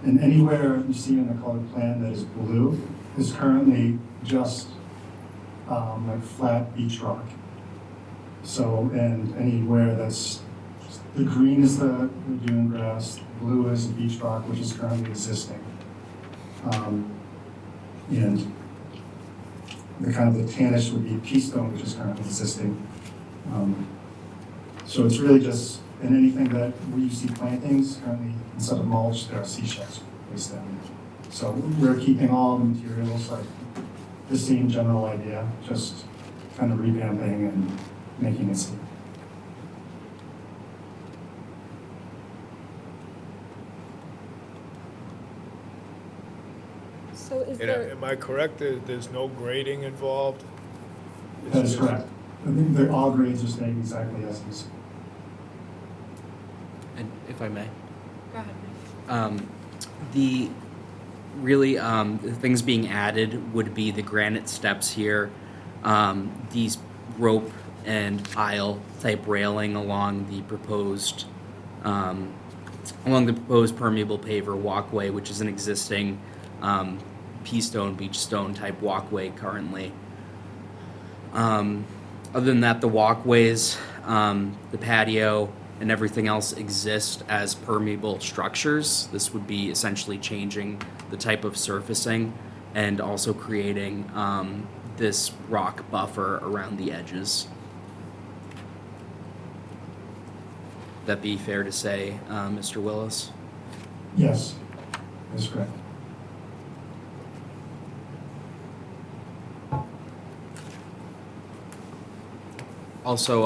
[SPEAKER 12] And anywhere you see in the colored plan that is blue is currently just flat beach rock. So, and anywhere that's, the green is the dune grass, blue is the beach rock, which is currently existing. And the kind of the tannish would be pea stone, which is currently existing. So it's really just, and anything that where you see plantings, currently, instead of mulch, there are seashells placed down. So we're keeping all the materials, like the same general idea, just kind of revamping and making it safe.
[SPEAKER 7] So is
[SPEAKER 2] And
[SPEAKER 7] there,
[SPEAKER 2] am I correct, there's no grading involved?
[SPEAKER 12] That is correct. I think that all grades are staying exactly as is.
[SPEAKER 4] And if I may,
[SPEAKER 9] Go ahead.
[SPEAKER 4] the really, the things being added would be the granite steps here, these rope and pile type railing along the proposed permeable paver walkway, which is an existing pea stone, beach stone type walkway currently. Other than that, the walkways, the patio, and everything else exist as permeable structures. This would be essentially changing the type of surfacing and also creating this rock buffer around the edges. That be fair to say, Mr. Willis?
[SPEAKER 12] Yes, that's correct.
[SPEAKER 4] Also,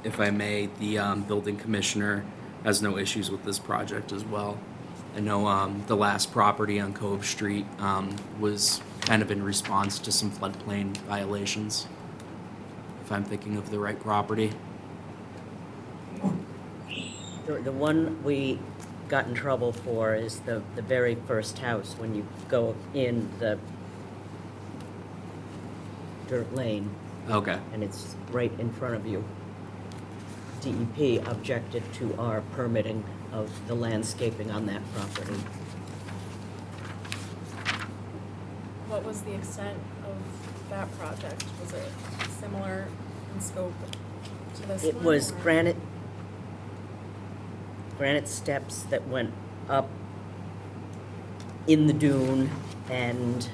[SPEAKER 4] if I may, the building commissioner has no issues with this project as well. I know the last property on Cove Street was kind of in response to some floodplain violations, if I'm thinking of the right property.
[SPEAKER 1] The one we got in trouble for is the very first house, when you go in the dirt lane,
[SPEAKER 4] Okay.
[SPEAKER 1] and it's right in front of you. DEP objected to our permitting of the landscaping on that property.
[SPEAKER 9] What was the extent of that project? Was it similar in scope to this one?
[SPEAKER 1] It was
[SPEAKER 9] or-
[SPEAKER 1] granite steps that went up in the dune, and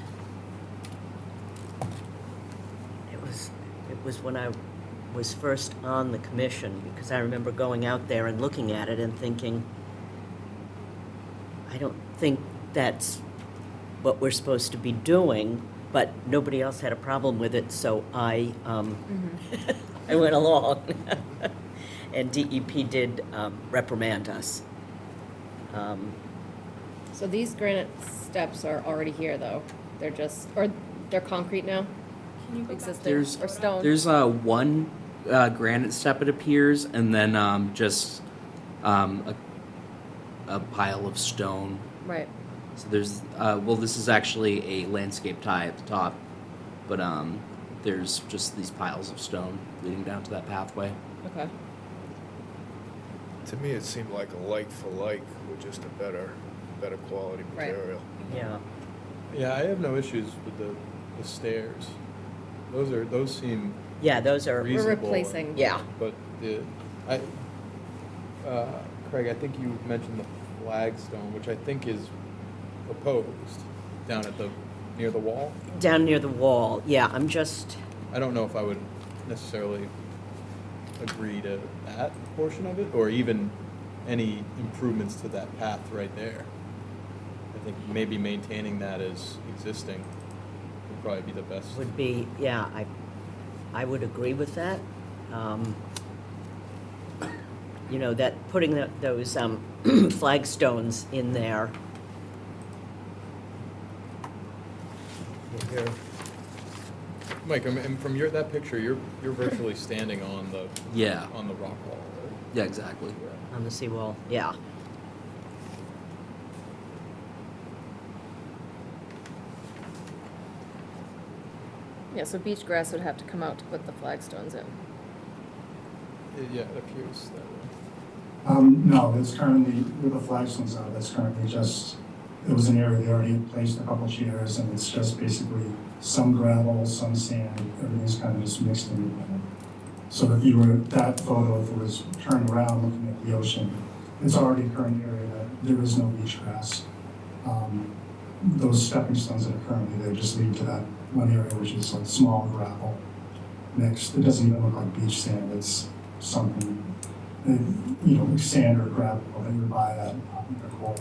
[SPEAKER 1] it was when I was first on the commission, because I remember going out there and looking at it and thinking, I don't think that's what we're supposed to be doing, but nobody else had a problem with it, so I I went along. And DEP did reprimand us.
[SPEAKER 5] So these granite steps are already here, though? They're just, or they're concrete now?
[SPEAKER 9] Can you go back to
[SPEAKER 5] Existing,
[SPEAKER 9] the
[SPEAKER 4] There's-
[SPEAKER 5] or
[SPEAKER 9] photo?
[SPEAKER 5] stone?
[SPEAKER 4] There's one granite step, it appears, and then just a pile of stone.
[SPEAKER 5] Right,
[SPEAKER 4] So there's, well, this is actually a landscape tie at the top, but there's just these piles of stone leading down to that pathway.
[SPEAKER 5] okay.
[SPEAKER 2] To me, it seemed like a like for like, with just a better quality
[SPEAKER 5] Right.
[SPEAKER 2] material.
[SPEAKER 1] Yeah.
[SPEAKER 6] Yeah, I have no issues with the stairs. Those seem
[SPEAKER 1] Yeah, those are,
[SPEAKER 5] We're
[SPEAKER 6] reasonable.
[SPEAKER 5] replacing.
[SPEAKER 1] yeah.
[SPEAKER 6] But Craig, I think you mentioned the flagstone, which I think is proposed down at near the wall.
[SPEAKER 1] Down near the wall, yeah, I'm just,
[SPEAKER 6] I don't know if I would necessarily agree to that portion of it, or even any improvements to that path right there. I think maybe maintaining that as existing would probably be the best.
[SPEAKER 1] would be, yeah, I would agree with that. You know, that, putting those flagstones in there.
[SPEAKER 2] Here,
[SPEAKER 6] Mike, and from that picture, you're virtually standing on the
[SPEAKER 4] Yeah.
[SPEAKER 6] on the rock wall. Right?
[SPEAKER 4] Yeah, exactly.
[SPEAKER 1] On the seawall, yeah.
[SPEAKER 5] Yeah, so beach grass would have to come out to put the flagstones in.
[SPEAKER 6] Yeah, it appears that way.
[SPEAKER 12] No, it's currently, with the flagstones out, that's currently just, it was an area they already had placed a couple chairs, and it's just basically some gravel, some sand, everything's kind of just mixed in together. So if you were, that photo, if it was turned around looking at the ocean, it's already a current area that there is no beach grass. Those stepping stones that are currently there just lead to that one area which is like small gravel. mixed. It doesn't even look like beach sand. It's something, like sand or gravel that you would buy at the coal.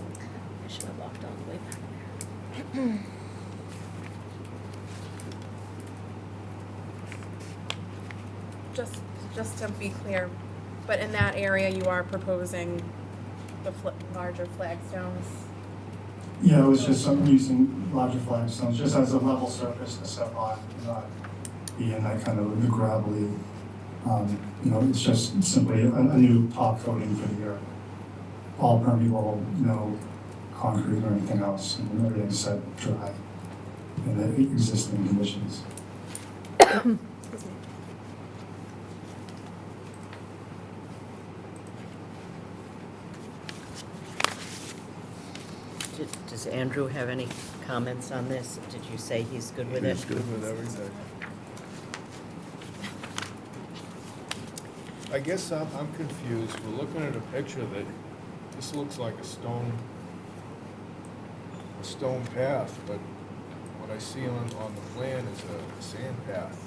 [SPEAKER 5] I should have walked all the way back there.
[SPEAKER 9] Just to be clear, but in that area, you are proposing the larger flagstones?
[SPEAKER 12] Yeah, it was just something using larger flagstones, just as a level surface to step on, not be in that kind of the gravelly, it's just simply a new top coating for the year. All permeable, no concrete or anything else, and everything's set dry in the existing conditions.
[SPEAKER 1] Does Andrew have any comments on this? Did you say he's good with it?
[SPEAKER 8] He's good.
[SPEAKER 2] Good with everything. I guess I'm confused. We're looking at a picture that, this looks like a stone path, but what I see on the plan is a sand path.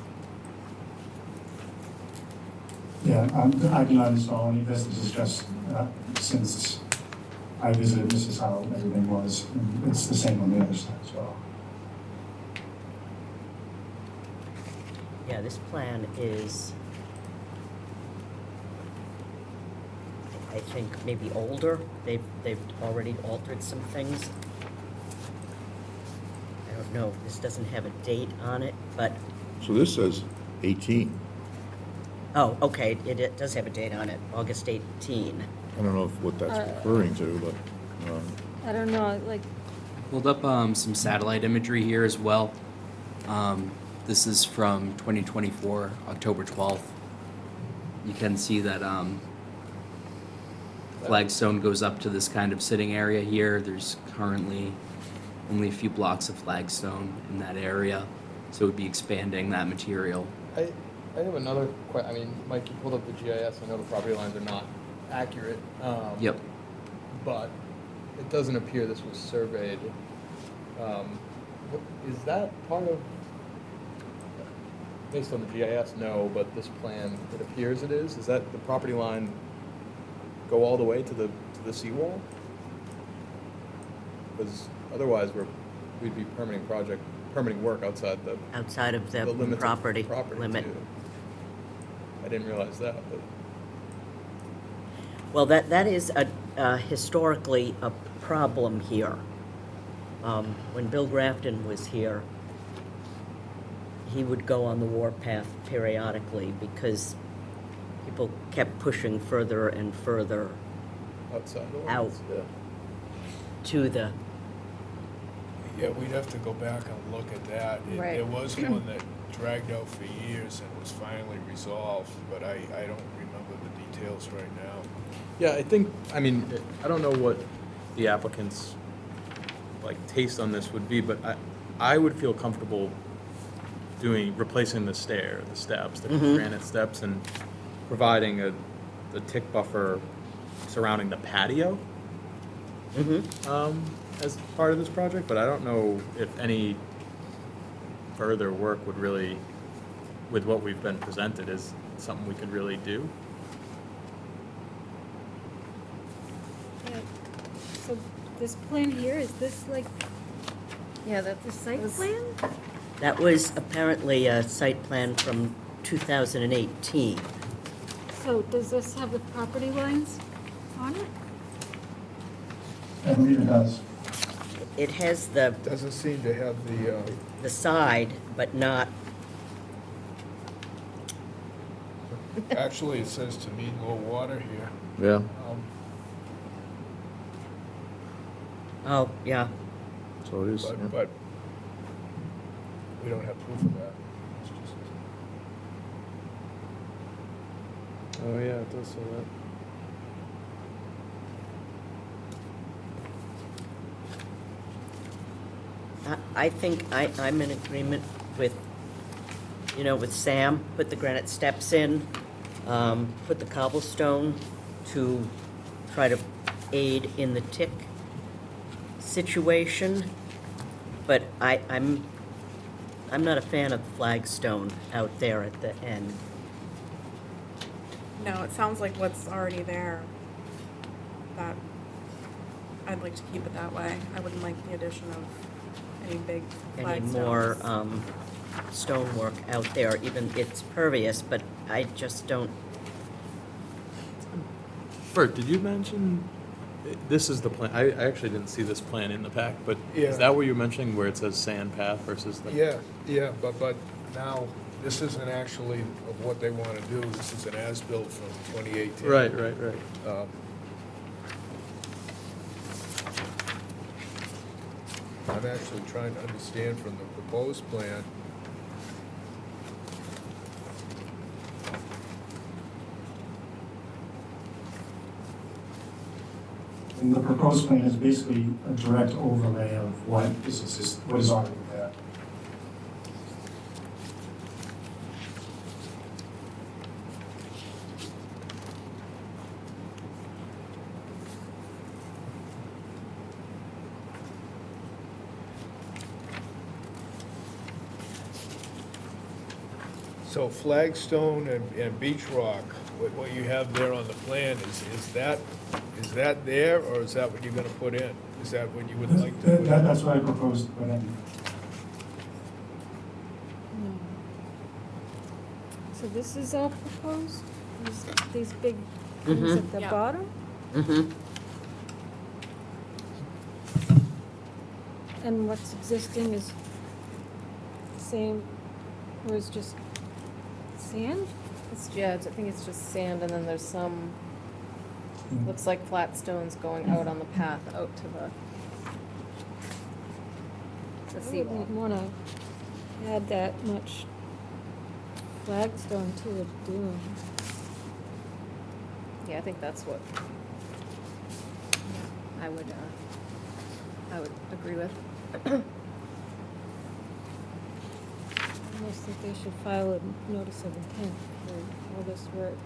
[SPEAKER 12] Yeah, I do not install any of this. This is just, since I visited, this is how everything was. And it's the same on the other side as well.
[SPEAKER 1] Yeah, this plan is, I think, maybe older. They've already altered some things. I don't know, this doesn't have a date on it, but,
[SPEAKER 8] So this says 18.
[SPEAKER 1] oh, okay, it does have a date on it, August 18.
[SPEAKER 8] I don't know what that's referring to, but,
[SPEAKER 7] I don't know, like,
[SPEAKER 4] Pulled up some satellite imagery here as well. This is from 2024, October 12th. You can see that flagstone goes up to this kind of sitting area here. There's currently only a few blocks of flagstone in that area, so it would be expanding that material.
[SPEAKER 6] I have another I mean, Mike, you pulled up the GIS. I know the property lines are not accurate.
[SPEAKER 4] Yep.
[SPEAKER 6] But it doesn't appear this was surveyed. Is that part of, based on the GIS, no, but this plan, it appears it is? Is that the property line go all the way to the seawall? Because otherwise, we'd be permitting work outside the
[SPEAKER 1] Outside of the
[SPEAKER 6] limits of
[SPEAKER 1] property limit.
[SPEAKER 6] too. I didn't realize that, but.
[SPEAKER 1] Well, that is historically a problem here. When Bill Grafton was here, he would go on the warpath periodically because people kept pushing further and further
[SPEAKER 6] Outside the
[SPEAKER 1] Out.
[SPEAKER 6] limits, yeah.
[SPEAKER 1] to the,
[SPEAKER 2] Yeah, we'd have to go back and look at that.
[SPEAKER 5] Right.
[SPEAKER 2] There was one that dragged out for years and was finally resolved, but I don't remember the details right now.
[SPEAKER 6] Yeah, I don't know what the applicant's, taste on this would be, but I would feel comfortable replacing the steps, the granite steps, and providing the tick buffer surrounding the patio as part of this project, but I don't know if any further work would really, with what we've been presented, is something we could really do.
[SPEAKER 7] yeah. So this plan here, is this like
[SPEAKER 5] Yeah, that's
[SPEAKER 7] the site plan?
[SPEAKER 1] that was apparently a site plan from 2018.
[SPEAKER 7] So does this have the property lines on it?
[SPEAKER 12] I believe it does.
[SPEAKER 1] It has the
[SPEAKER 2] Doesn't seem to have
[SPEAKER 1] the side, but not,
[SPEAKER 2] actually, it says to meet low water here.
[SPEAKER 8] yeah.
[SPEAKER 1] oh, yeah.
[SPEAKER 8] So it is, yeah.
[SPEAKER 2] But we don't have proof of that. It's just-
[SPEAKER 6] Oh, yeah, it does say that.
[SPEAKER 1] I think I'm in agreement with, with Sam, put the granite steps in, put the cobblestone to try to aid in the tick situation. But I'm I'm not a fan of the flagstone out there at the end.
[SPEAKER 9] No, it sounds like what's already there, that, I'd like to keep it that way. I wouldn't like the addition of any big
[SPEAKER 1] Any
[SPEAKER 9] flagstones.
[SPEAKER 1] more stonework out there, even it's pervious, but I just don't,
[SPEAKER 13] Bert, did you mention, this is the plan, I actually didn't see this plan in the pack, but
[SPEAKER 2] Yeah.
[SPEAKER 13] is that what you're mentioning, where it says sand path versus the?
[SPEAKER 2] Yeah, but now, this isn't actually of what they want to do. This is an as-built from 2018.
[SPEAKER 13] Right.
[SPEAKER 2] I'm actually trying to understand from the proposed plan.
[SPEAKER 12] And the proposed plan is basically a direct overlay of what is already there.
[SPEAKER 2] So flagstone and beach rock, what you have there on the plan, is that there, or is that what you're gonna put in? Is that what you would like to put in?
[SPEAKER 12] That's what I proposed to put in.
[SPEAKER 7] No. So this is all proposed? These big things at the
[SPEAKER 9] Yeah.
[SPEAKER 7] bottom?
[SPEAKER 1] mhm.
[SPEAKER 7] And what's existing is same, or is just sand?
[SPEAKER 5] I think it's just sand, and then there's some, looks like flat stones going out on the path, out to the
[SPEAKER 7] I
[SPEAKER 5] seawall.
[SPEAKER 7] wouldn't wanna add that much flagstone to a dune.
[SPEAKER 5] Yeah, I think that's what I would agree with.
[SPEAKER 7] I almost think they should file a notice of intent for all this work.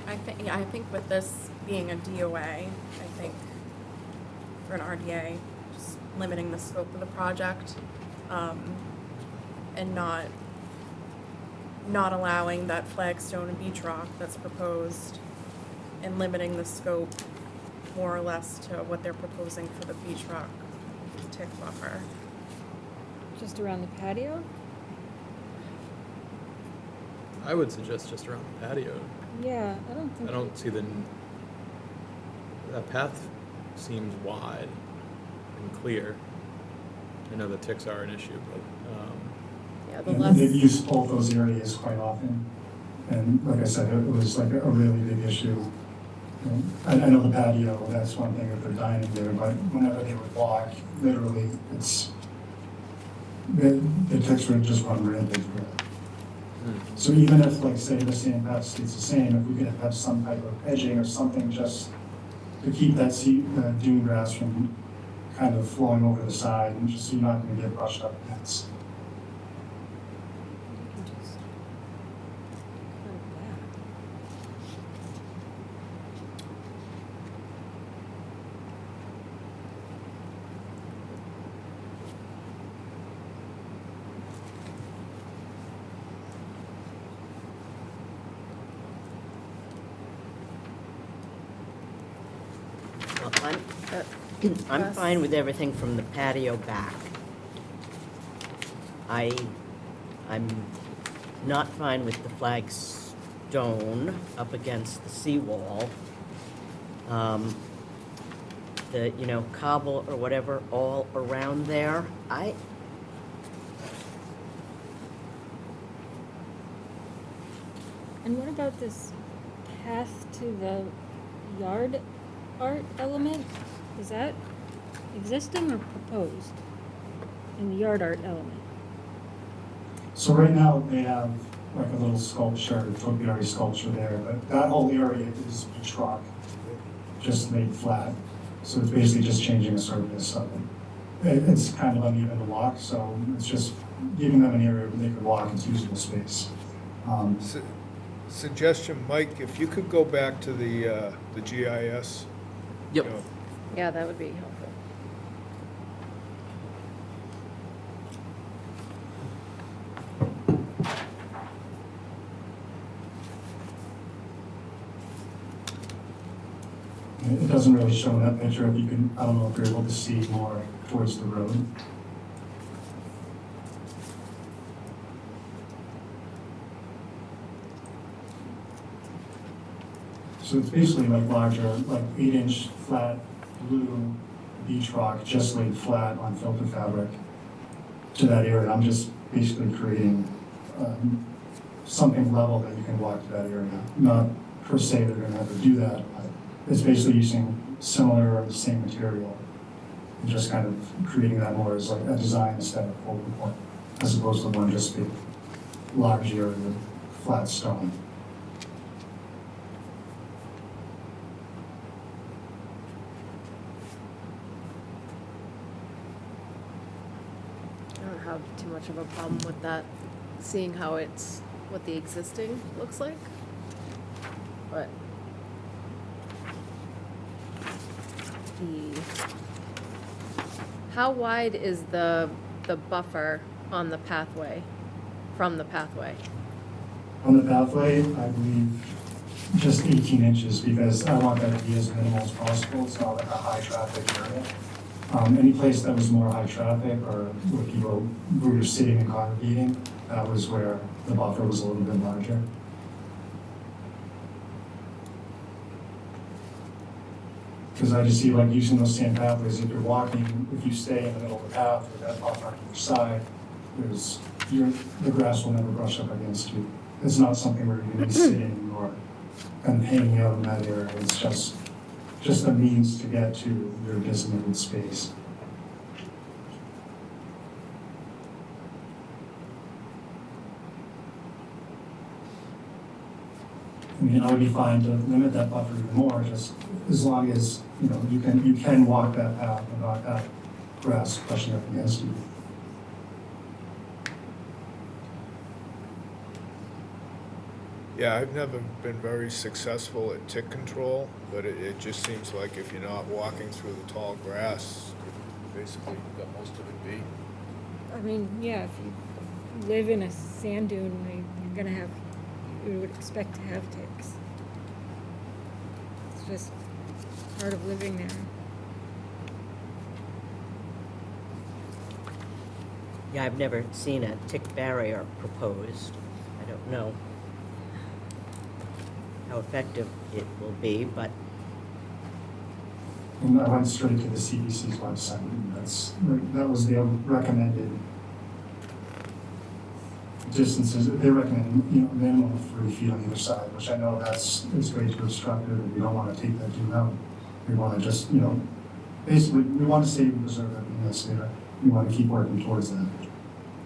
[SPEAKER 9] I think with this being a DOA, I think for an RDA, just limiting the scope of the project, and not allowing that flagstone and beach rock that's proposed, and limiting the scope more or less to what they're proposing for the beach rock tick buffer.
[SPEAKER 7] Just around the patio?
[SPEAKER 13] I would suggest just around the patio.
[SPEAKER 7] Yeah, I don't think.
[SPEAKER 13] I don't see that path seems wide and clear. I know the ticks are an issue, but,
[SPEAKER 5] Yeah, the
[SPEAKER 12] And
[SPEAKER 5] less,
[SPEAKER 12] they've used both those areas quite often. And like I said, it was like a really big issue. I know the patio, that's one thing if they're dining there, but whenever they would walk, literally, the ticks would just run rampant. So even if, like, say, the sand path stays the same, if we could have some type of edging or something just to keep that dune grass from kind of flowing over the side, and just so you're not gonna get brushed up against.
[SPEAKER 7] You can just curve that.
[SPEAKER 1] Well, I'm
[SPEAKER 5] Russ?
[SPEAKER 1] fine with everything from the patio back. I'm not fine with the flagstone up against the seawall. The, cobble or whatever all around there,
[SPEAKER 7] And what about this path to the yard art element? Is that existing or proposed in the yard art element?
[SPEAKER 12] So right now, they have like a little sculpture, topiary sculpture there, but that whole area is beach rock, just made flat. So it's basically just changing the surface of it. It's kind of uneven to walk, so it's just giving them an area where they could walk, it's usable space.
[SPEAKER 2] Suggestion, Mike, if you could go back to the GIS.
[SPEAKER 4] Yep.
[SPEAKER 2] you know,
[SPEAKER 5] yeah, that would be helpful.
[SPEAKER 12] It doesn't really show in that picture. If you can, I don't know if you're able to see more towards the road. So it's basically like larger, like 8-inch flat blue beach rock just laid flat on filter fabric to that area. I'm just basically creating something level that you can walk to that area. Not per se they're gonna have to do that, but it's basically using similar or the same material and just kind of creating that more as like a design instead of focal point, as opposed to one just big, large area of flat stone.
[SPEAKER 5] I don't have too much of a problem with that, seeing how it's, what the existing looks like. But how wide is the buffer on the pathway, from the pathway?
[SPEAKER 12] On the pathway, I believe just 18 inches because I want that to be as minimal as possible. It's not like a high traffic area. Any place that was more high traffic or where people were sitting and congregating, that was where the buffer was a little bit larger. Because I just see like using those same pathways, if you're walking, if you stay in the middle of the path with that buffer on either side, the grass will never brush up against you. It's not something where you're going to be sitting or kind of hanging out in that area. It's just a means to get to your designated space. I mean, I would be fine to limit that buffer even more, just as long as, you know, you can walk that path and not have grass brushing up against you.
[SPEAKER 2] Yeah, I've never been very successful at tick control, but it just seems like if you're not walking through the tall grass, basically you've got most of it beat.
[SPEAKER 7] I mean, yeah, if you live in a sand dune, you're gonna have, you would expect to have ticks. It's just part of living there.
[SPEAKER 1] Yeah, I've never seen a tick barrier proposed. I don't know how effective it will be, but
[SPEAKER 12] And I went straight to the CDC's website, and that was the recommended distances. They recommend, you know, minimum of 3 feet on either side, which I know is way too obstructive, and we don't want to take that too out. We want to just, you know, basically, we want to save and preserve everything that's there. We want to keep working towards that.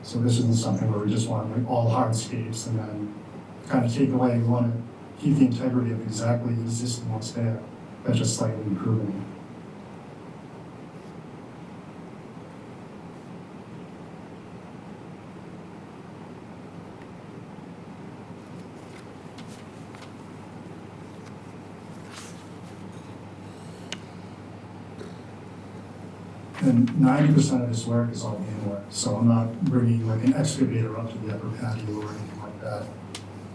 [SPEAKER 12] So this isn't something where we just want like all hardscapes and then kind of take away. We want to keep the integrity of exactly existing what's there, but just slightly improving it. And 90% of this work is all handwork, so I'm not bringing like an excavator up to the upper patio or anything like that.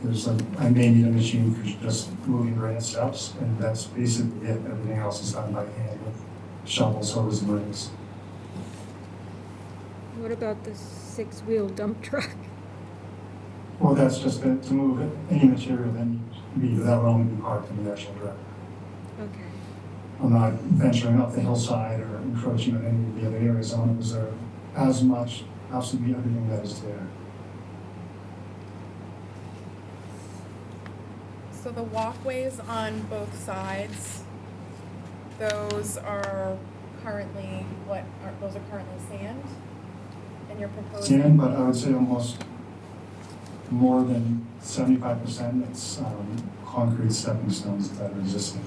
[SPEAKER 12] There's like, I may need a machine for just moving granite steps, and that's basically it. Everything else is done by hand with shovels, hoses, and rings.
[SPEAKER 7] What about the 6-wheel dump truck?
[SPEAKER 12] Well, that's just to move any material that that would only be parked in the actual drive.
[SPEAKER 7] Okay.
[SPEAKER 12] I'm not venturing up the hillside or encroaching on any of the other areas. I want to preserve as much, absolutely everything that is there.
[SPEAKER 9] So the walkways on both sides, those are currently, those are currently sand? And you're proposing?
[SPEAKER 12] Sand, but I would say almost more than 75% it's concrete stepping stones that are existing.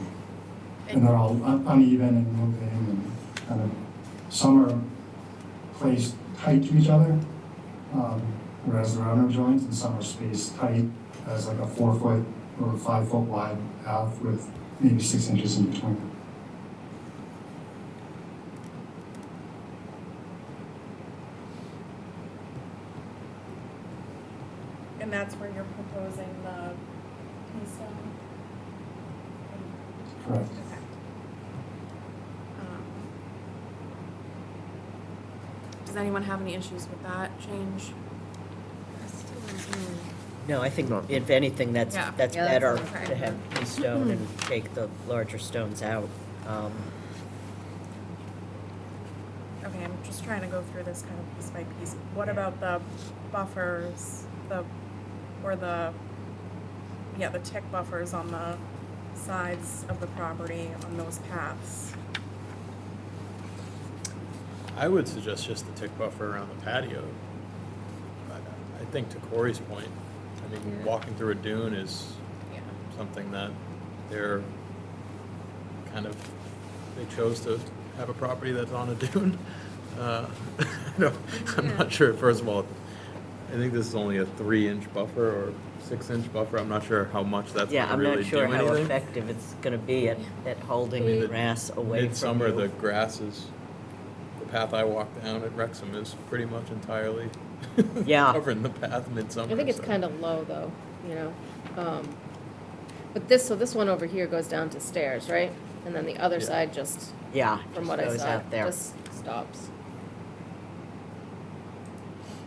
[SPEAKER 12] And they're all uneven and moving and kind of, some are placed tight to each other, whereas there are no joints, and some are spaced tight as like a 4-foot or 5-foot wide path with maybe 6 inches in between.
[SPEAKER 9] And that's where you're proposing the keystone?
[SPEAKER 12] Correct.
[SPEAKER 9] Okay. Does anyone have any issues with that change?
[SPEAKER 1] No, I think if anything, that's
[SPEAKER 9] Yeah.
[SPEAKER 1] that's
[SPEAKER 5] Yeah, that's
[SPEAKER 1] better
[SPEAKER 9] okay.
[SPEAKER 1] to have the stone and take the larger stones out.
[SPEAKER 9] Okay, I'm just trying to go through this kind of piece by piece. What about the buffers, the tick buffers on the sides of the property on those paths?
[SPEAKER 13] I would suggest just the tick buffer around the patio. I think to Corey's point, I mean,
[SPEAKER 5] Yeah.
[SPEAKER 13] walking through a dune is
[SPEAKER 9] Yeah.
[SPEAKER 13] something that they're kind of, they chose to have a property that's on a dune. No, I'm
[SPEAKER 5] Yeah.
[SPEAKER 13] not sure, first of all, I think this is only a 3-inch buffer or 6-inch buffer. I'm not sure how much that's
[SPEAKER 1] Yeah,
[SPEAKER 13] gonna
[SPEAKER 1] I'm
[SPEAKER 13] really
[SPEAKER 1] not
[SPEAKER 13] do
[SPEAKER 1] sure how
[SPEAKER 13] anything.
[SPEAKER 1] effective it's gonna be at holding the grass away from
[SPEAKER 13] Midsummer,
[SPEAKER 1] you.
[SPEAKER 13] the grass is, the path I walk down at Wrexham is pretty much entirely
[SPEAKER 1] Yeah.
[SPEAKER 13] covering the path midsummer.
[SPEAKER 5] I think it's
[SPEAKER 13] so.
[SPEAKER 5] kind of low though, you know? But this one over here goes down to stairs, right? And then the other
[SPEAKER 13] Yeah.
[SPEAKER 5] side just,
[SPEAKER 1] Yeah,
[SPEAKER 5] from
[SPEAKER 1] just
[SPEAKER 5] what I
[SPEAKER 1] goes
[SPEAKER 5] saw,
[SPEAKER 1] out there.
[SPEAKER 5] just stops.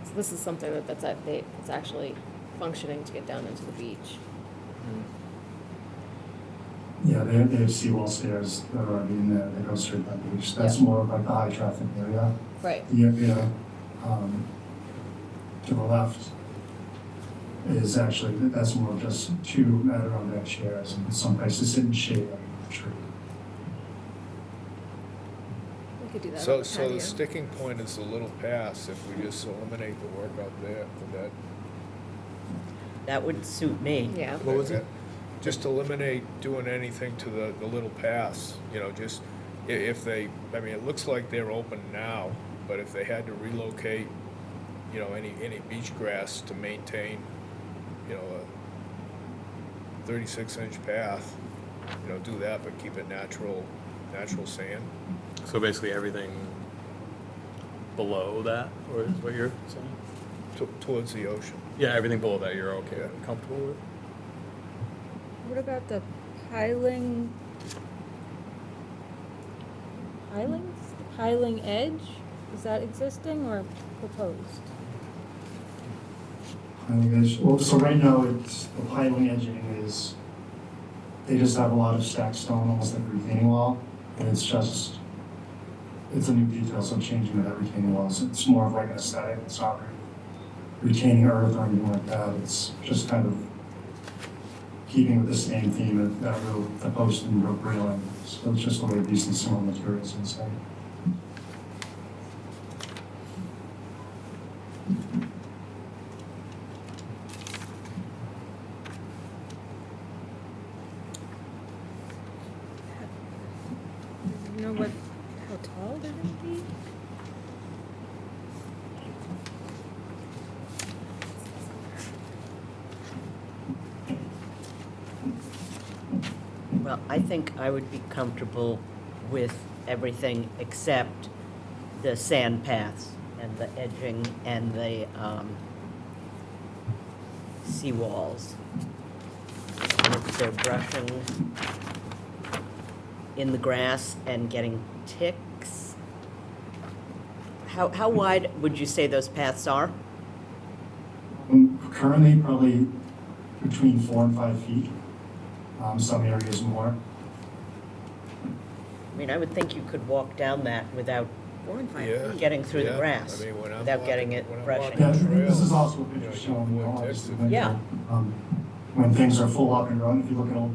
[SPEAKER 5] So this is something it's actually functioning to get down into the beach.
[SPEAKER 12] Yeah, they have seawall stairs that are already in there, they go straight by the beach. That's more of like the high traffic area.
[SPEAKER 5] Right.
[SPEAKER 12] The area to the left is actually, that's more of just 2 Adirondack chairs and some places sit in shade under the tree.
[SPEAKER 5] We could do that on
[SPEAKER 2] So,
[SPEAKER 5] the
[SPEAKER 2] so
[SPEAKER 5] patio.
[SPEAKER 2] the sticking point is the little pass, if we just eliminate the work out there, would that?
[SPEAKER 1] That would suit me.
[SPEAKER 5] Yeah.
[SPEAKER 13] What was it?
[SPEAKER 2] Just eliminate doing anything to the little pass, you know, just if they, I mean, it looks like they're open now, but if they had to relocate, you know, any beach grass to maintain, you know, a 36-inch path, you know, do that, but keep it natural sand.
[SPEAKER 13] So basically everything below that, or is what you're saying?
[SPEAKER 2] Towards the ocean.
[SPEAKER 13] Yeah, everything below that you're okay,
[SPEAKER 2] Yeah.
[SPEAKER 13] comfortable with?
[SPEAKER 7] What about the pilings? The piling edge? Is that existing or proposed?
[SPEAKER 12] I think it's, well, so right now it's, the piling edging is, they just have a lot of stacked stone, almost like a retaining wall. And it's just, it's a new detail, so changing the retaining walls. It's more of like an aesthetic, it's not retaining earth or anything like that. It's just kind of keeping with the same theme of that rope, the post and rope railing. So it's just the way these and similar materials inside.
[SPEAKER 7] Do you know how tall they're gonna be?
[SPEAKER 1] Well, I think I would be comfortable with everything except the sand paths and the edging and the seawalls. If they're brushing in the grass and getting ticks, how wide would you say those paths are?
[SPEAKER 12] Currently, probably between 4 and 5 feet. Some areas more.
[SPEAKER 1] I mean, I would think you could walk down that without
[SPEAKER 2] Yeah.
[SPEAKER 1] getting through the
[SPEAKER 2] Yeah.
[SPEAKER 1] grass,
[SPEAKER 2] I mean, when I'm
[SPEAKER 1] without getting
[SPEAKER 2] walking-
[SPEAKER 1] it
[SPEAKER 2] when I'm
[SPEAKER 1] brushing.
[SPEAKER 12] Yeah,
[SPEAKER 2] walking
[SPEAKER 12] this is
[SPEAKER 2] trails,
[SPEAKER 12] also a
[SPEAKER 2] you know,
[SPEAKER 12] picture
[SPEAKER 2] you
[SPEAKER 12] showing,
[SPEAKER 2] avoid
[SPEAKER 12] obviously,
[SPEAKER 2] ticks.
[SPEAKER 12] when
[SPEAKER 1] Yeah.
[SPEAKER 12] when things are full up and running, if you look at old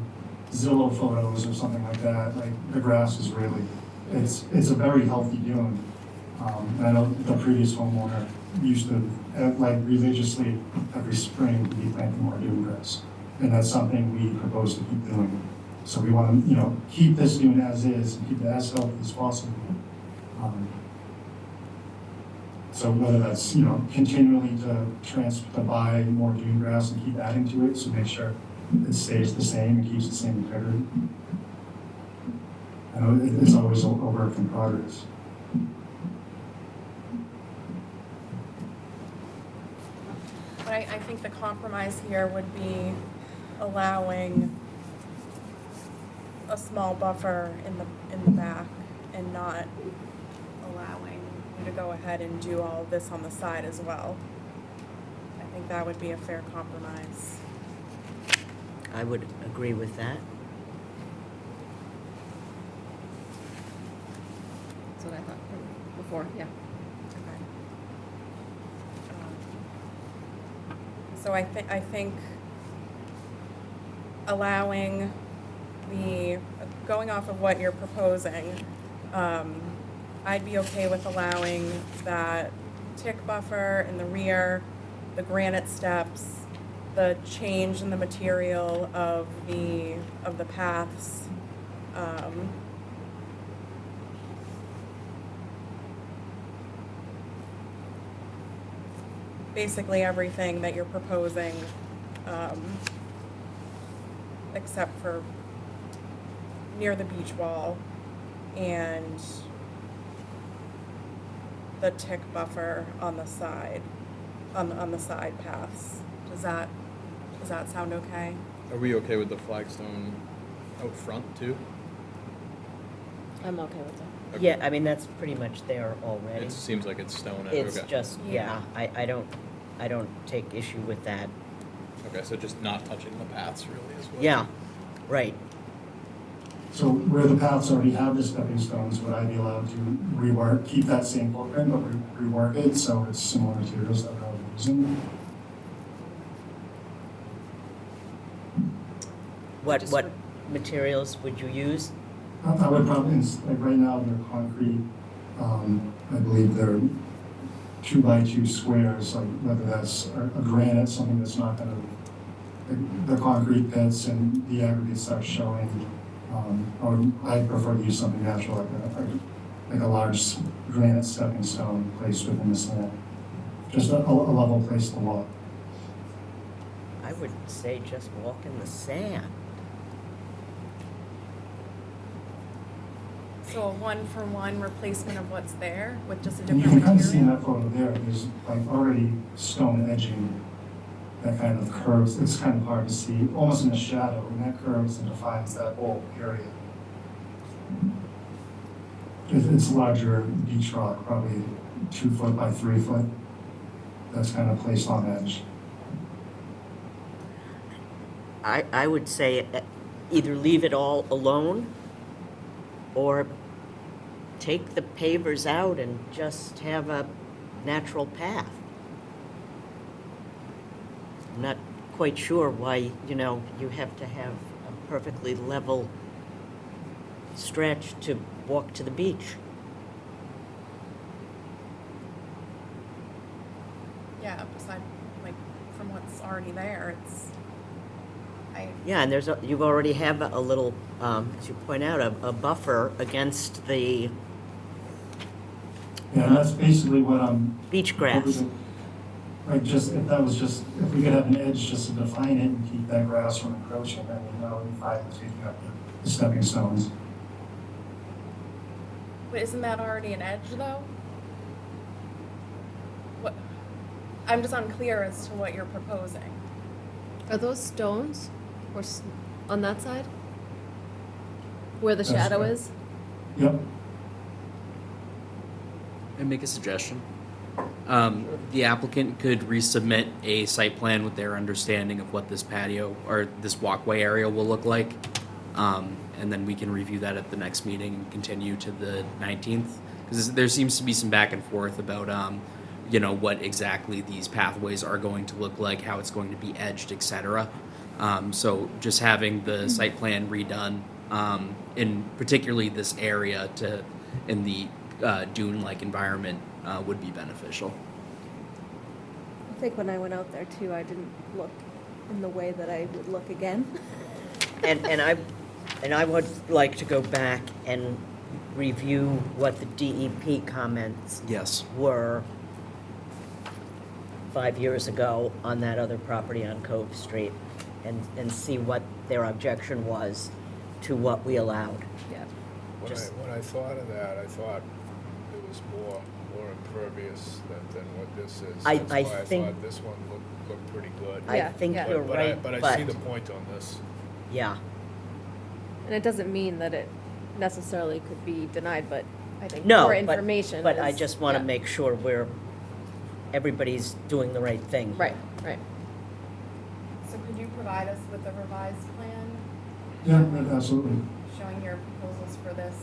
[SPEAKER 12] Zillow photos or something like that, like, the grass is really, it's a very healthy dune. And I know the previous homeowner used to, like, religiously, every spring, be planting more dune grass. And that's something we propose to keep doing. So we want to, keep this dune as is, and keep it as healthy as possible. So whether that's, continually to buy more dune grass and keep adding to it, so make sure it stays the same and keeps the same integrity. I know it's always a work in progress.
[SPEAKER 9] But I think the compromise here would be allowing a small buffer in the back and not allowing, you to go ahead and do all of this on the side as well. I think that would be a fair compromise.
[SPEAKER 1] I would agree with that.
[SPEAKER 5] That's what I thought before, yeah.
[SPEAKER 9] Okay. So I think allowing going off of what you're proposing, I'd be okay with allowing that tick buffer in the rear, the granite steps, the change in the material of the paths. Basically everything that you're proposing, except for near the beach wall and the tick buffer on the side, on the side paths. Does that sound okay?
[SPEAKER 6] Are we okay with the flagstone out front too?
[SPEAKER 5] I'm okay with that.
[SPEAKER 6] Okay.
[SPEAKER 1] Yeah, I mean, that's pretty much there already.
[SPEAKER 6] It seems like it's stone.
[SPEAKER 1] It's
[SPEAKER 6] Okay.
[SPEAKER 1] just, yeah, I don't take issue with that.
[SPEAKER 6] Okay, so just not touching the paths really is what?
[SPEAKER 1] Yeah, right.
[SPEAKER 12] So where the paths already have the stepping stones, would I be allowed to rework, keep that same footprint, but rework it so it's similar materials that we're already using?
[SPEAKER 1] What materials would you use?
[SPEAKER 12] I would probably, like right now, they're concrete, I believe they're 2x2 squares, like whether that's a granite, something that's not gonna, the concrete pits and the aggregate stuff showing, I prefer to use something natural, like a large granite stepping stone placed within the sand. Just a level place to walk.
[SPEAKER 1] I would say just walk in the sand.
[SPEAKER 9] So a one-for-one replacement of what's there with just a
[SPEAKER 12] And you
[SPEAKER 9] different
[SPEAKER 12] can kind of see in
[SPEAKER 9] material?
[SPEAKER 12] that photo there, there's like already stone edging that kind of curves. It's kind of hard to see, almost in the shadow, and that curves and defines that whole area. It's larger beach rock, probably 2 foot by 3 foot. That's kind of placed on edge.
[SPEAKER 1] I would say either leave it all alone or take the pavers out and just have a natural path. I'm not quite sure why, you have to have a perfectly level stretch to walk to the beach.
[SPEAKER 9] Yeah, beside, like, from what's already there,
[SPEAKER 1] Yeah, and you already have a little, as you point out, a buffer against the
[SPEAKER 12] Yeah, and that's basically what I'm.
[SPEAKER 1] beach grass.
[SPEAKER 12] Like if if we could have an edge just to define it and keep that grass from encroaching, then that would be fine with taking up the stepping stones.
[SPEAKER 9] but isn't that already an edge though? What, I'm just unclear as to what you're proposing.
[SPEAKER 5] Are those stones or on that side? Where the
[SPEAKER 12] That's
[SPEAKER 5] shadow
[SPEAKER 12] right.
[SPEAKER 5] is?
[SPEAKER 12] Yep.
[SPEAKER 4] Can I make a suggestion? The applicant could resubmit a site plan with their understanding of what this patio or this walkway area will look like. And then we can review that at the next meeting and continue to the 19th. Because there seems to be some back and forth about, what exactly these pathways are going to look like, how it's going to be edged, etc. So just having the site plan redone, in particularly this area in the dune-like environment would be beneficial.
[SPEAKER 5] I think when I went out there too, I didn't look in the way that I would look again.
[SPEAKER 1] And I would like to go back and review what the DEP comments
[SPEAKER 4] Yes.
[SPEAKER 1] were 5 years ago on that other property on Cove Street and see what their objection was to what we allowed.
[SPEAKER 5] Yeah.
[SPEAKER 2] When I thought of that, I thought it was more impervious than what this is.
[SPEAKER 1] I
[SPEAKER 2] That's why I
[SPEAKER 1] think-
[SPEAKER 2] thought this one looked pretty good.
[SPEAKER 1] I
[SPEAKER 5] Yeah,
[SPEAKER 1] think
[SPEAKER 5] yeah.
[SPEAKER 1] you're right,
[SPEAKER 2] But I
[SPEAKER 1] but,
[SPEAKER 2] see the point on this.
[SPEAKER 1] yeah,
[SPEAKER 5] And it doesn't mean that it necessarily could be denied, but I think
[SPEAKER 1] No,
[SPEAKER 5] more
[SPEAKER 1] but,
[SPEAKER 5] information
[SPEAKER 1] but I
[SPEAKER 5] is-
[SPEAKER 1] just want to
[SPEAKER 5] yeah.
[SPEAKER 1] make sure everybody's doing the right thing.
[SPEAKER 5] Right, right.
[SPEAKER 9] So could you provide us with a revised plan
[SPEAKER 12] Yeah, absolutely.
[SPEAKER 9] showing your proposals for this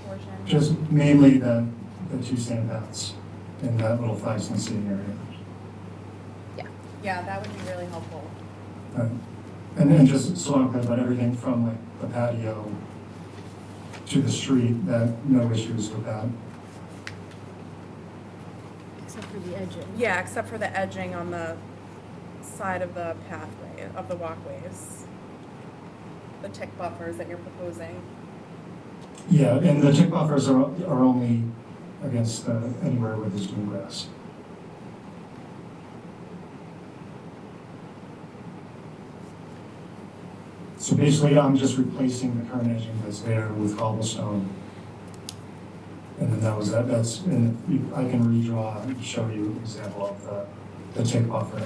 [SPEAKER 9] portion?
[SPEAKER 12] Just mainly the two sandbats in that little flags seating area.
[SPEAKER 5] Yeah.
[SPEAKER 9] Yeah, that would be really helpful.
[SPEAKER 12] And then just so I'm clear about everything from like the patio to the street, that no issues with that.
[SPEAKER 7] Except for the edging.
[SPEAKER 9] Yeah, except for the edging on the side of the pathway, of the walkways. The tick buffers that you're proposing.
[SPEAKER 12] Yeah, and the tick buffers are only against anywhere where there's dune grass. So basically, I'm just replacing the current edging that's there with cobblestone. And then and I can redraw and show you an example of the tick buffer.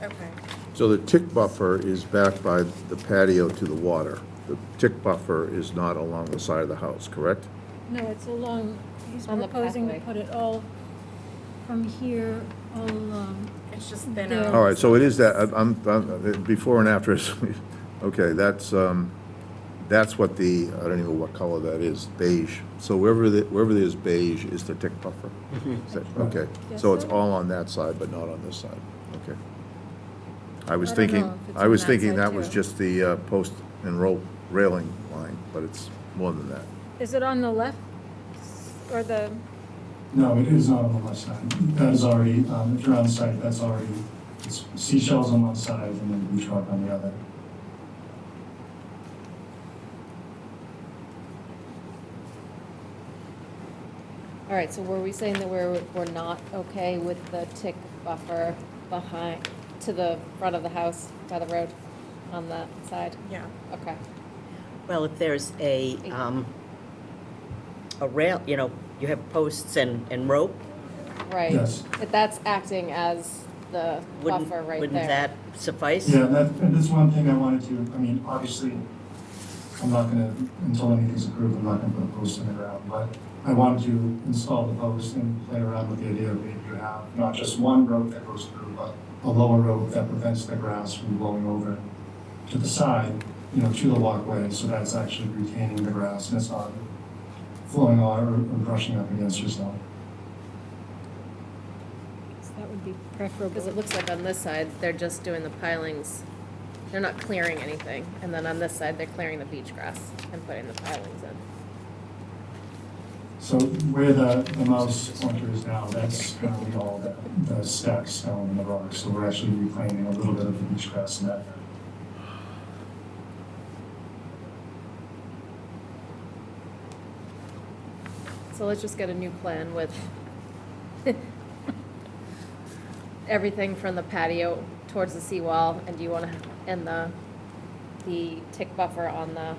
[SPEAKER 9] Okay.
[SPEAKER 8] So the tick buffer is back by the patio to the water. The tick buffer is not along the side of the house, correct?
[SPEAKER 7] No, it's along, he's
[SPEAKER 5] On the
[SPEAKER 7] proposing to
[SPEAKER 5] pathway.
[SPEAKER 7] put it all from here all along.
[SPEAKER 9] It's just
[SPEAKER 7] There.
[SPEAKER 9] thinner.
[SPEAKER 8] All right, so it is that, I'm before and after, okay, that's what the, I don't even know what color that is, beige. So wherever there's beige is the tick buffer? Is that- Okay,
[SPEAKER 7] Yes,
[SPEAKER 8] so it's
[SPEAKER 7] sir.
[SPEAKER 8] all on that side, but not on this side, okay. I was
[SPEAKER 7] I don't know
[SPEAKER 8] thinking,
[SPEAKER 7] if it's
[SPEAKER 8] I
[SPEAKER 7] on
[SPEAKER 8] was
[SPEAKER 7] that
[SPEAKER 8] thinking
[SPEAKER 7] side,
[SPEAKER 8] that was
[SPEAKER 7] too.
[SPEAKER 8] just the post and rope railing line, but it's more than that.
[SPEAKER 7] Is it on the left or the,
[SPEAKER 12] No, it is not on the left side. That is already, if you're on site, that's already, it's seashells on one side and then beach rock on the other.
[SPEAKER 5] All right, so were we saying that we're not okay with the tick buffer behind, to the front of the house by the road on that side?
[SPEAKER 9] Yeah.
[SPEAKER 5] Okay.
[SPEAKER 1] Well, if there's a rail, you have posts and rope,
[SPEAKER 5] Right.
[SPEAKER 12] Yes.
[SPEAKER 5] But that's acting as the
[SPEAKER 1] wouldn't,
[SPEAKER 5] buffer right there.
[SPEAKER 1] wouldn't that suffice?
[SPEAKER 12] Yeah, and that's one thing I wanted to, I mean, obviously, I'm not gonna, until anything's approved, I'm not gonna put a post in the ground, but I wanted to install the post and play around with the idea of maybe you have not just one rope that goes through, but a lower rope that prevents the grass from blowing over to the side, to the walkway, so that's actually retaining the grass and it's not flowing on or brushing up against yourself.
[SPEAKER 7] so that would be preferable.
[SPEAKER 5] Because it looks like on this side, they're just doing the pilings. They're not clearing anything. And then on this side, they're clearing the beach grass and putting the pilings in.
[SPEAKER 12] So where the mouse pointer is now, that's currently all the stacked stone and the rock, so we're actually reclaiming a little bit of the beach grass in that area.
[SPEAKER 5] So let's just get a new plan with everything from the patio towards the seawall, and do you want to, and the tick buffer on the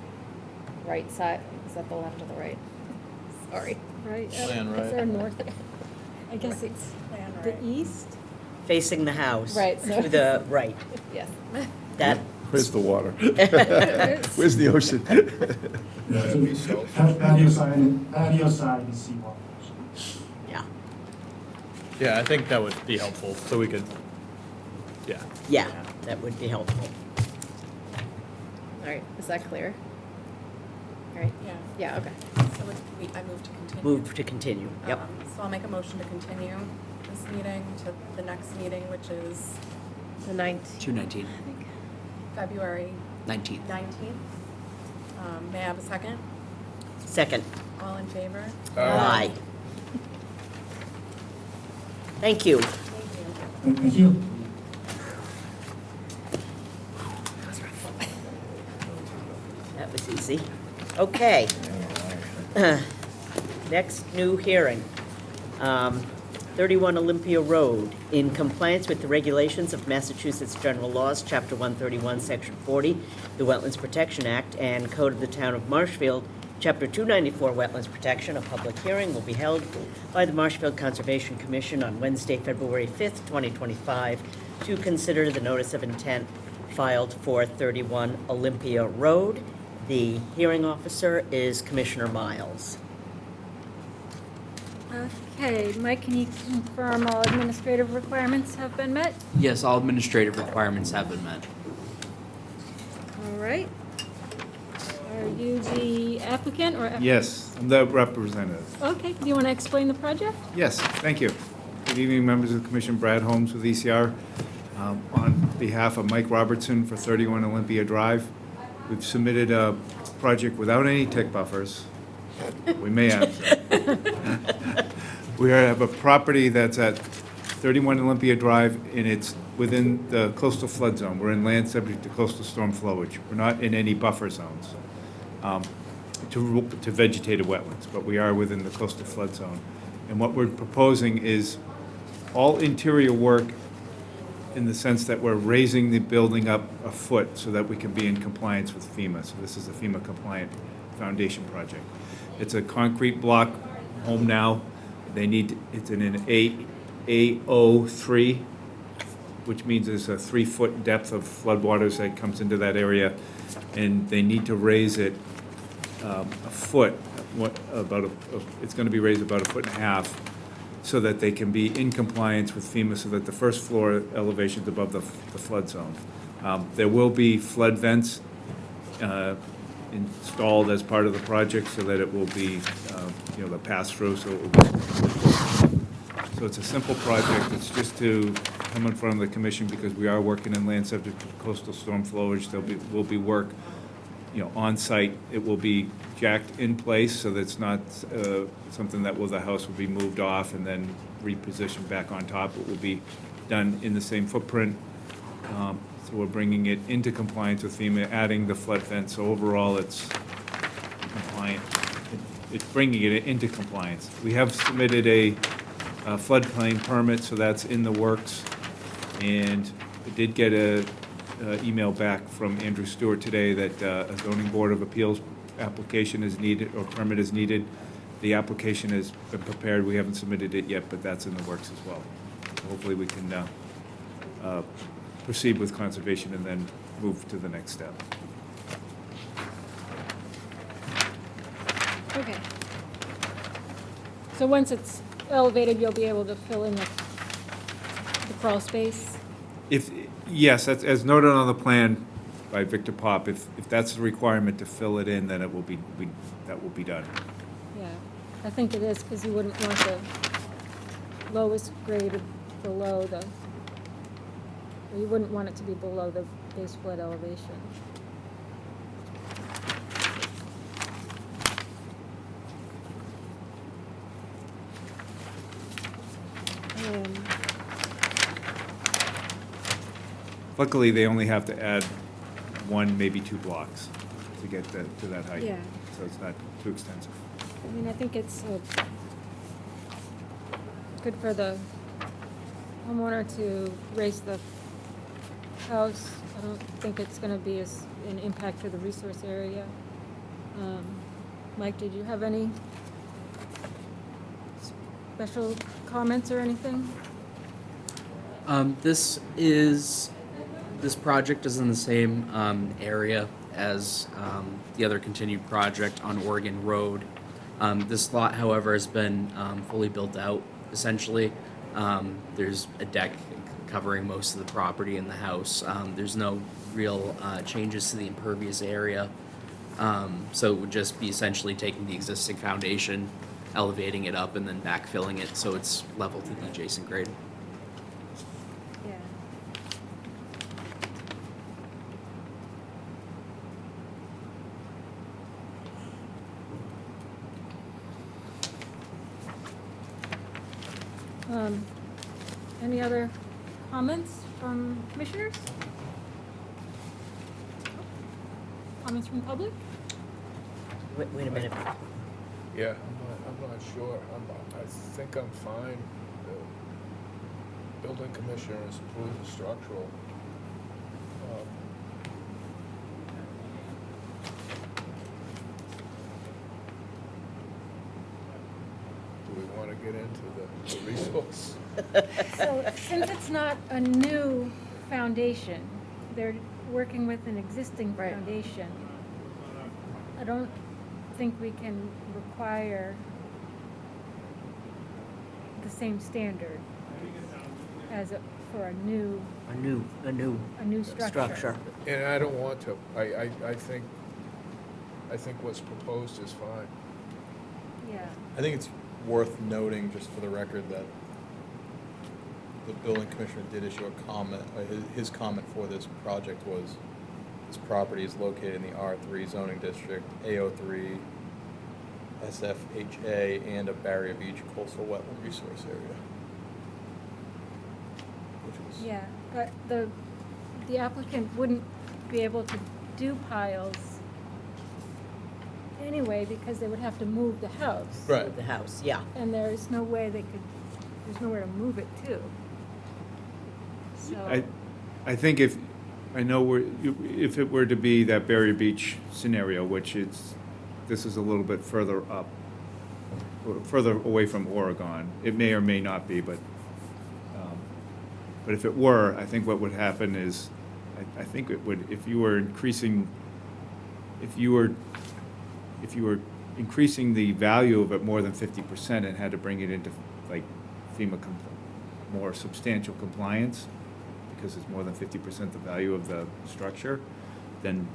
[SPEAKER 5] right side? Is that the left or the right? Sorry.
[SPEAKER 7] Right?
[SPEAKER 13] Plan
[SPEAKER 7] Is
[SPEAKER 13] right.
[SPEAKER 7] there north? I guess it's
[SPEAKER 9] Plan
[SPEAKER 7] the
[SPEAKER 9] right.
[SPEAKER 7] east?
[SPEAKER 1] Facing the house.
[SPEAKER 5] Right, so-
[SPEAKER 1] To the right.
[SPEAKER 5] Yes.
[SPEAKER 1] That,
[SPEAKER 8] Where's the water? Where's the ocean?
[SPEAKER 12] Yeah, so patio side and seawall.
[SPEAKER 1] yeah,
[SPEAKER 13] Yeah, I think that would be helpful, so we could, yeah.
[SPEAKER 1] yeah, that would be helpful.
[SPEAKER 5] All right, is that clear? All right,
[SPEAKER 9] Yeah.
[SPEAKER 5] yeah, okay.
[SPEAKER 9] So I move to continue.
[SPEAKER 1] Move to continue, yep.
[SPEAKER 9] So I'll make a motion to continue this meeting to the next meeting, which is
[SPEAKER 5] The 19th.
[SPEAKER 4] 219,
[SPEAKER 9] February
[SPEAKER 4] 19th.
[SPEAKER 9] 19th. May I have a second?
[SPEAKER 1] Second.
[SPEAKER 9] All in favor?
[SPEAKER 1] Aye. Thank you.
[SPEAKER 9] Thank you.
[SPEAKER 12] Thank you.
[SPEAKER 1] That was easy. Okay. Next new hearing. 31 Olympia Road. In compliance with the regulations of Massachusetts General Laws, Chapter 131, Section 40, the Wetlands Protection Act, and Code of the Town of Marshfield, Chapter 294, Wetlands Protection, a public hearing will be held by the Marshfield Conservation Commission on Wednesday, February 5th, 2025, to consider the notice of intent filed for 31 Olympia Road. The hearing officer is Commissioner Miles.
[SPEAKER 7] Okay, Mike, can you confirm all administrative requirements have been met?
[SPEAKER 4] Yes, all administrative requirements have been met.
[SPEAKER 7] All right. Are you the applicant or?
[SPEAKER 14] Yes, I'm the representative.
[SPEAKER 7] Okay, do you want to explain the project?
[SPEAKER 14] Yes, thank you. Good evening, members of the commission. Brad Holmes with ECR. On behalf of Mike Robertson for 31 Olympia Drive, we've submitted a project without any tick buffers. We may have some. We have a property that's at 31 Olympia Drive, and it's within the coastal flood zone. We're in land subject to coastal storm flowage. We're not in any buffer zones to vegetated wetlands, but we are within the coastal flood zone. And what we're proposing is all interior work in the sense that we're raising the building up a foot so that we can be in compliance with FEMA. So this is a FEMA compliant foundation project. It's a concrete block home now. It's in an AO3, which means there's a 3-foot depth of floodwaters that comes into that area, and they need to raise it a foot. It's going to be raised about 1.5 feet, so that they can be in compliance with FEMA, so that the first floor elevation is above the flood zone. There will be flood vents installed as part of the project, so that it will be, the pass-through, so it will be. So it's a simple project. It's just to come in front of the commission because we are working in land subject to coastal storm flowage. Will be work, on site. It will be jacked in place, so that it's not something that the house will be moved off and then repositioned back on top. It will be done in the same footprint. So we're bringing it into compliance with FEMA, adding the flood fence. So overall, it's compliant. It's bringing it into compliance. We have submitted a floodplain permit, so that's in the works. And I did get a email back from Andrew Stewart today that a zoning board of appeals application is needed, or permit is needed. The application has been prepared. We haven't submitted it yet, but that's in the works as well. So hopefully we can proceed with conservation and then move to the next step.
[SPEAKER 7] Okay. So once it's elevated, you'll be able to fill in the crawl space?
[SPEAKER 14] Yes, that's, as noted on the plan by Victor Pop, if that's the requirement to fill it in, then that will be done.
[SPEAKER 7] Yeah, I think it is, because you wouldn't want the lowest grade below or you wouldn't want it to be below the base flood elevation.
[SPEAKER 14] Luckily, they only have to add 1, maybe 2 blocks to get to that height.
[SPEAKER 7] Yeah.
[SPEAKER 14] So it's not too extensive.
[SPEAKER 7] I mean, I think it's good for the homeowner to raise the house. I don't think it's going to be an impact to the resource area. Mike, did you have any special comments or anything?
[SPEAKER 4] This project is in the same area as the other continued project on Oregon Road. This lot, however, has been fully built out, essentially. There's a deck covering most of the property in the house. There's no real changes to the impervious area. So it would just be essentially taking the existing foundation, elevating it up, and then backfilling it so it's level to the adjacent grade.
[SPEAKER 7] Yeah. Any other comments from commissioners? Comments from public?
[SPEAKER 1] Wait a minute.
[SPEAKER 2] Yeah, I'm not sure. I think I'm fine. The building commissioner has approved the structural. Do we want to get into the resource?
[SPEAKER 7] So, since it's not a new foundation, they're working with an existing
[SPEAKER 5] Right.
[SPEAKER 7] foundation. I don't think we can require the same standard as for a new
[SPEAKER 1] A new structure.
[SPEAKER 2] And I don't want to. I think what's proposed is fine.
[SPEAKER 7] Yeah.
[SPEAKER 6] I think it's worth noting, just for the record, that the building commissioner did issue a comment. His comment for this project was, this property is located in the R3 zoning district, AO3, SFHA, and a Barrier Beach coastal wetland resource area. Which was.
[SPEAKER 7] Yeah, but the applicant wouldn't be able to do piles anyway, because they would have to move the house.
[SPEAKER 6] Right.
[SPEAKER 1] The house, yeah.
[SPEAKER 7] And there's no way there's nowhere to move it to. So,
[SPEAKER 14] I think if it were to be that Berry Beach scenario, which this is a little bit further up, or further away from Oregon, it may or may not be, but if it were, I think what would happen is, I think it would, if you were increasing the value of it more than 50% and had to bring it into like FEMA more substantial compliance, because it's more than 50% the value of the structure, then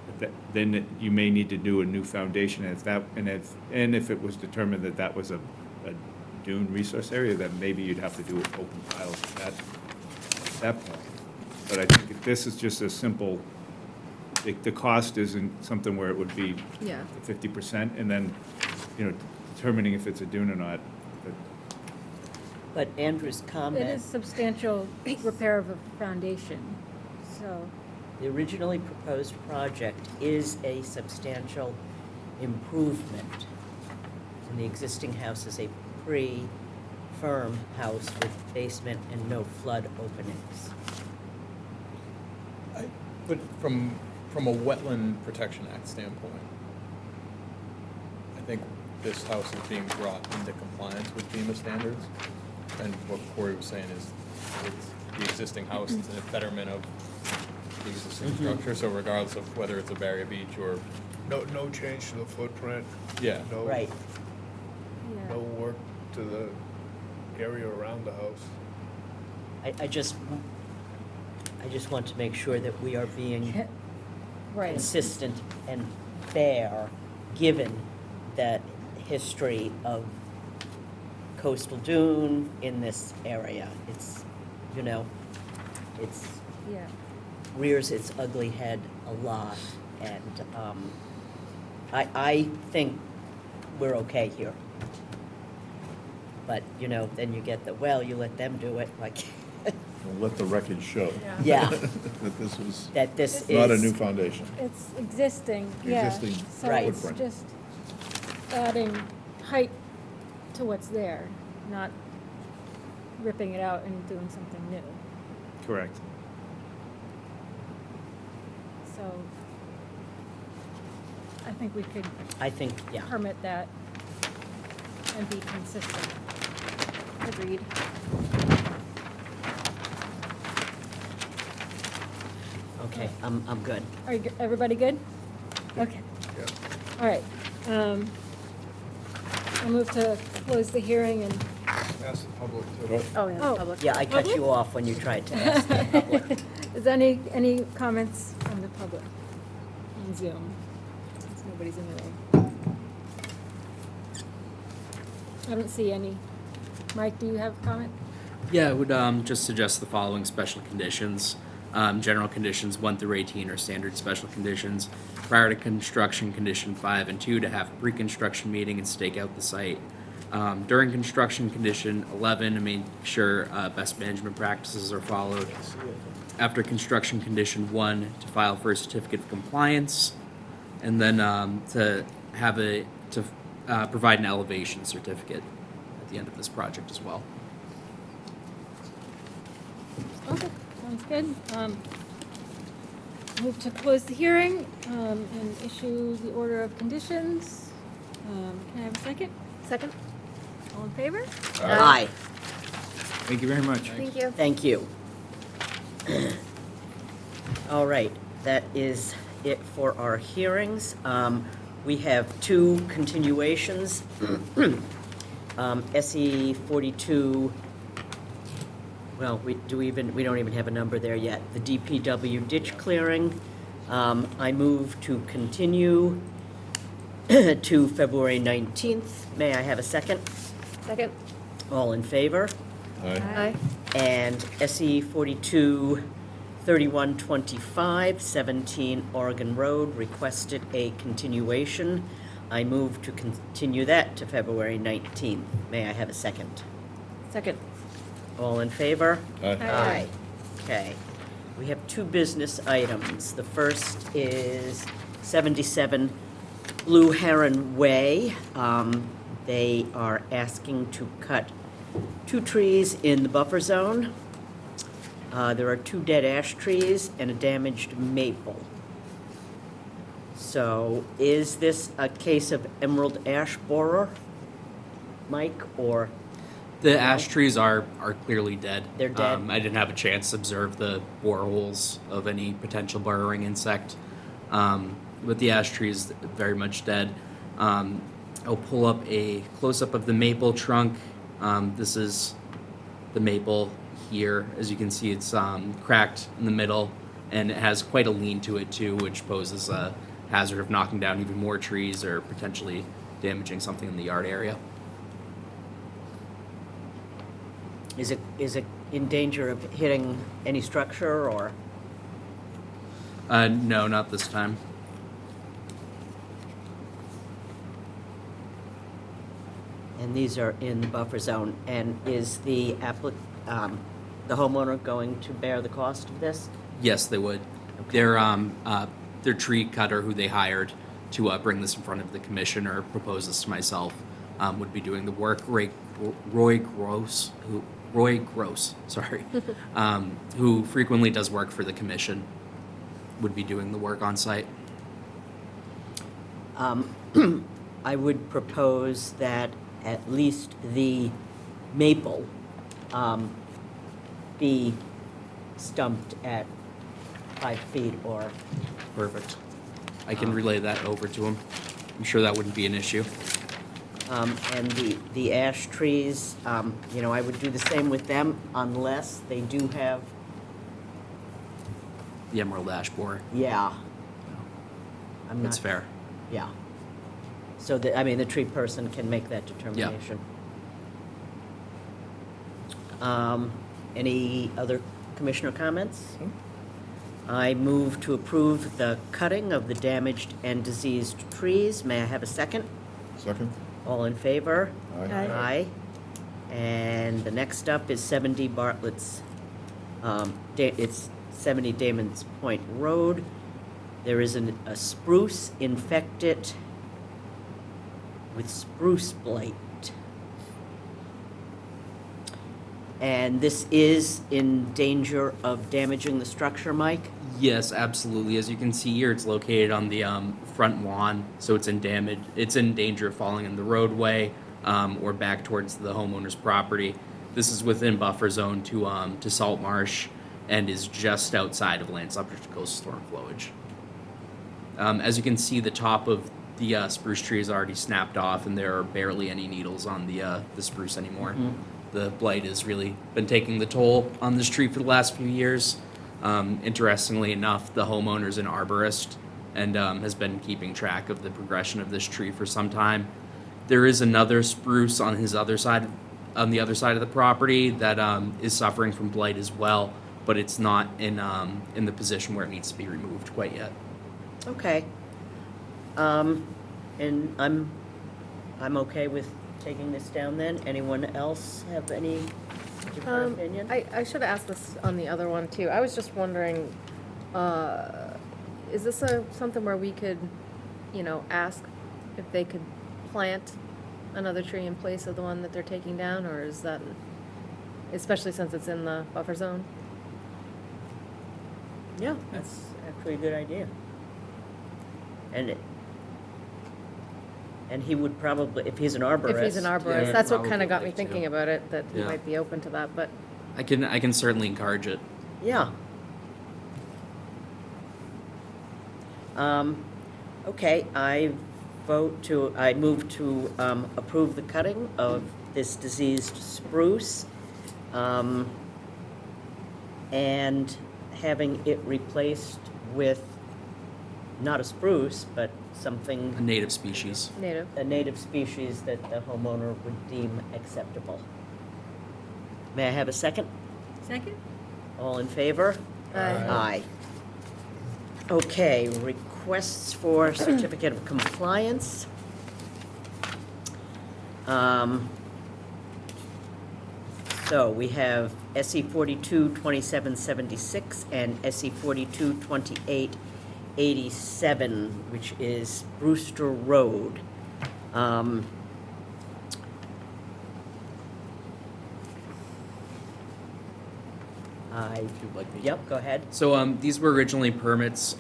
[SPEAKER 14] you may need to do a new foundation. And if it was determined that was a dune resource area, then maybe you'd have to do open piles at that point. But I think if this is just a simple, the cost isn't something where it would be
[SPEAKER 5] Yeah.
[SPEAKER 14] 50%, and then, determining if it's a dune or not.
[SPEAKER 1] But Andrew's
[SPEAKER 7] it
[SPEAKER 1] comment,
[SPEAKER 7] is substantial repair of a foundation, so,
[SPEAKER 1] the originally proposed project is a substantial improvement. And the existing house is a pre-firm house with basement and no flood openings.
[SPEAKER 6] But from a Wetland Protection Act standpoint, I think this house is being brought into compliance with FEMA standards. And what Corey was saying is, it's the existing house, it's a betterment of the existing structure, so regardless of whether it's a Barrier Beach or.
[SPEAKER 2] No change to the footprint.
[SPEAKER 6] Yeah.
[SPEAKER 2] No,
[SPEAKER 1] Right.
[SPEAKER 7] yeah.
[SPEAKER 2] no work to the area around the house.
[SPEAKER 1] I just want to make sure that we are being
[SPEAKER 7] Right,
[SPEAKER 1] consistent and fair, given that history of coastal dune in this area. It's, it's
[SPEAKER 7] yeah.
[SPEAKER 1] rears its ugly head a lot, and I think we're okay here. But, then you get you let them do it, like,
[SPEAKER 8] We'll let the record show.
[SPEAKER 1] yeah,
[SPEAKER 8] That this was
[SPEAKER 1] that this is.
[SPEAKER 8] not a new foundation.
[SPEAKER 7] It's existing, yeah.
[SPEAKER 8] Existing
[SPEAKER 7] So
[SPEAKER 1] Right.
[SPEAKER 7] it's
[SPEAKER 8] footprint.
[SPEAKER 7] just adding height to what's there, not ripping it out and doing something new.
[SPEAKER 14] Correct.
[SPEAKER 7] So I think we could
[SPEAKER 1] I think, yeah.
[SPEAKER 7] permit that and be consistent. Agreed.
[SPEAKER 1] Okay, I'm good.
[SPEAKER 7] Are you, everybody good? Okay.
[SPEAKER 2] Yeah.
[SPEAKER 7] All right. I'll move to close the hearing and,
[SPEAKER 2] Ask the public to.
[SPEAKER 5] Oh, yeah,
[SPEAKER 7] Oh.
[SPEAKER 5] public.
[SPEAKER 1] Yeah, I cut you off when you tried to ask the public.
[SPEAKER 7] is any comments from the public on Zoom? Since nobody's in the room. I don't see any. Mike, do you have a comment?
[SPEAKER 4] Yeah, I would just suggest the following special conditions. General conditions 1 through 18 are standard special conditions. Prior to construction, condition 5 and 2 to have a pre-construction meeting and stake out the site. During construction, condition 11 to make sure best management practices are followed. After construction, condition 1 to file for a certificate of compliance, and then to provide an elevation certificate at the end of this project as well.
[SPEAKER 7] Okay, sounds good. Move to close the hearing, and issue the order of conditions. Can I have a second?
[SPEAKER 5] Second?
[SPEAKER 7] All in favor?
[SPEAKER 1] Aye,
[SPEAKER 14] Thank you very much.
[SPEAKER 5] Thank you.
[SPEAKER 1] thank you. All right, that is it for our hearings. We have two continuations. SE 42, well, we don't even have a number there yet. The DPW ditch clearing, I move to continue to February 19th. May I have a second?
[SPEAKER 5] Second?
[SPEAKER 1] All in favor?
[SPEAKER 5] Aye.
[SPEAKER 1] And SE 42, 3125, 17 Oregon Road, requested a continuation. I move to continue that to February 19th. May I have a second?
[SPEAKER 5] Second.
[SPEAKER 1] All in favor?
[SPEAKER 5] Aye.
[SPEAKER 1] Okay. We have two business items. The first is 77 Blue Heron Way. They are asking to cut 2 trees in the buffer zone. There are 2 dead ash trees and a damaged maple. So is this a case of emerald ash borer, Mike, or?
[SPEAKER 4] The ash trees are clearly dead.
[SPEAKER 1] They're dead?
[SPEAKER 4] I didn't have a chance to observe the boreholes of any potential burrowing insect. But the ash tree is very much dead. I'll pull up a close-up of the maple trunk. This is the maple here. As you can see, it's cracked in the middle, and it has quite a lean to it too, which poses a hazard of knocking down even more trees or potentially damaging something in the yard area.
[SPEAKER 1] Is it in danger of hitting any structure, or?
[SPEAKER 4] No, not this time.
[SPEAKER 1] And these are in the buffer zone. And is the homeowner going to bear the cost of this?
[SPEAKER 4] Yes, they would. Their tree cutter who they hired to bring this in front of the commission or propose this to myself would be doing the work. Roy Gross, sorry, who frequently does work for the commission, would be doing the work on site.
[SPEAKER 1] I would propose that at least the maple be stumped at 5 feet or.
[SPEAKER 4] Perfect. I can relay that over to him. I'm sure that wouldn't be an issue.
[SPEAKER 1] And the ash trees, I would do the same with them unless they do have,
[SPEAKER 4] The emerald ash borer.
[SPEAKER 1] yeah. I'm
[SPEAKER 4] That's
[SPEAKER 1] not-
[SPEAKER 4] fair.
[SPEAKER 1] Yeah. So the tree person can make that determination. Any other commissioner comments? I move to approve the cutting of the damaged and diseased trees. May I have a second?
[SPEAKER 8] Second?
[SPEAKER 1] All in favor?
[SPEAKER 8] Aye.
[SPEAKER 1] Aye. And the next up is 70 Bartlett's, it's 70 Damon's Point Road. There is a spruce infected with spruce blight. And this is in danger of damaging the structure, Mike?
[SPEAKER 4] Yes, absolutely. As you can see here, it's located on the front lawn, so it's in danger of falling in the roadway or back towards the homeowner's property. This is within buffer zone to Salt Marsh and is just outside of land subject to coastal storm flowage. As you can see, the top of the spruce tree is already snapped off, and there are barely any needles on the spruce anymore.
[SPEAKER 1] Mm-hmm.
[SPEAKER 4] The blight has really been taking the toll on this tree for the last few years. Interestingly enough, the homeowner's an arborist and has been keeping track of the progression of this tree for some time. There is another spruce on the other side of the property that is suffering from blight as well, but it's not in the position where it needs to be removed quite yet.
[SPEAKER 1] Okay. And I'm okay with taking this down then. Anyone else have any different opinion?
[SPEAKER 5] I should have asked this on the other one too. I was just wondering, is this something where we could, ask if they could plant another tree in place of the one that they're taking down, or is that, especially since it's in the buffer zone?
[SPEAKER 1] Yeah, that's actually a good idea. And he would probably, if he's an arborist.
[SPEAKER 5] If he's an arborist,
[SPEAKER 4] Yeah,
[SPEAKER 5] that's what kind
[SPEAKER 4] probably
[SPEAKER 5] of got me
[SPEAKER 4] too.
[SPEAKER 5] thinking about it, that he
[SPEAKER 4] Yeah.
[SPEAKER 5] might be open to that, but.
[SPEAKER 4] I can certainly encourage it.
[SPEAKER 1] Yeah. Okay, I I move to approve the cutting of this diseased spruce, and having it replaced with not a spruce, but
[SPEAKER 4] A
[SPEAKER 1] something,
[SPEAKER 4] native species.
[SPEAKER 5] Native.
[SPEAKER 1] a native species that the homeowner would deem acceptable. May I have a second?
[SPEAKER 7] Second?
[SPEAKER 1] All in favor? Aye. Okay, requests for certificate of compliance. So we have SE 422776 and SE 422887, which is Brewster Road. Yep, go ahead.
[SPEAKER 4] So these were originally permits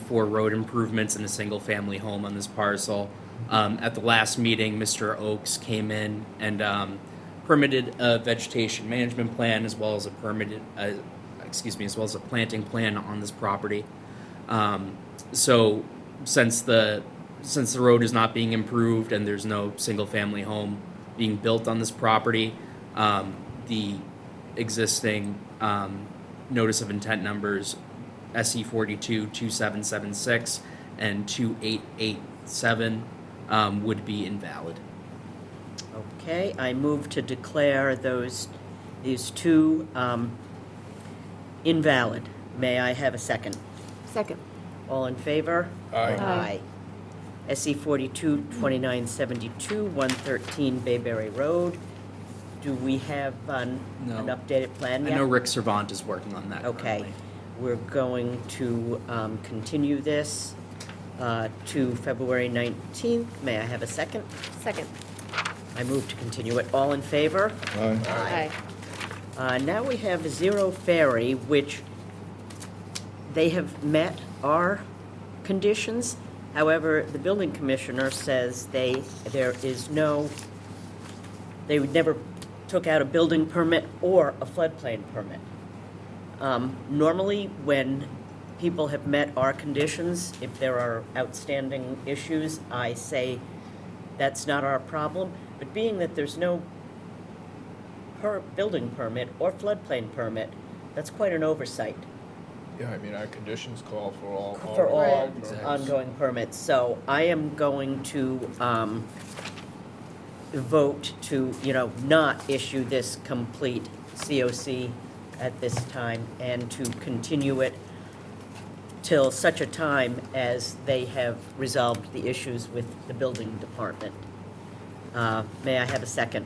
[SPEAKER 4] for road improvements in a single-family home on this parcel. At the last meeting, Mr. Oakes came in and permitted a vegetation management plan as well as a as well as a planting plan on this property. So since the road is not being improved and there's no single-family home being built on this property, the existing notice of intent numbers SE 422776 and 2887 would be invalid.
[SPEAKER 1] Okay, I move to declare these two invalid. May I have a second?
[SPEAKER 5] Second.
[SPEAKER 1] All in favor?
[SPEAKER 2] Aye.
[SPEAKER 1] SE 422972, 113 Bayberry Road. Do we have an updated plan
[SPEAKER 4] I
[SPEAKER 1] yet?
[SPEAKER 4] know Rick Servant is working on that
[SPEAKER 1] Okay,
[SPEAKER 4] currently.
[SPEAKER 1] we're going to continue this to February 19th. May I have a second?
[SPEAKER 5] Second.
[SPEAKER 1] I move to continue it. All in favor?
[SPEAKER 5] Aye.
[SPEAKER 1] Now we have Zero Ferry, which they have met our conditions. However, the building commissioner says they never took out a building permit or a floodplain permit. Normally, when people have met our conditions, if there are outstanding issues, I say that's not our problem. But being that there's no building permit or floodplain permit, that's quite an oversight
[SPEAKER 2] Yeah, I mean, our conditions call for all.
[SPEAKER 1] for all
[SPEAKER 2] permits.
[SPEAKER 1] ongoing permits. So I am going to vote to, not issue this complete COC at this time and to continue it till such a time as they have resolved the issues with the building department. May I have a second?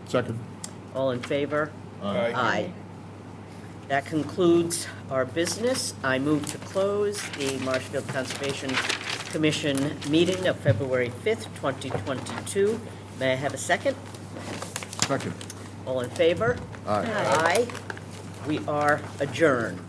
[SPEAKER 8] Second.
[SPEAKER 1] All in favor?
[SPEAKER 2] Aye.
[SPEAKER 1] Aye. That concludes our business. I move to close the Marshfield Conservation Commission meeting of February 5th, 2022. May I have a second?
[SPEAKER 8] Second.
[SPEAKER 1] All in favor?
[SPEAKER 8] Aye.
[SPEAKER 1] Aye. We are adjourned.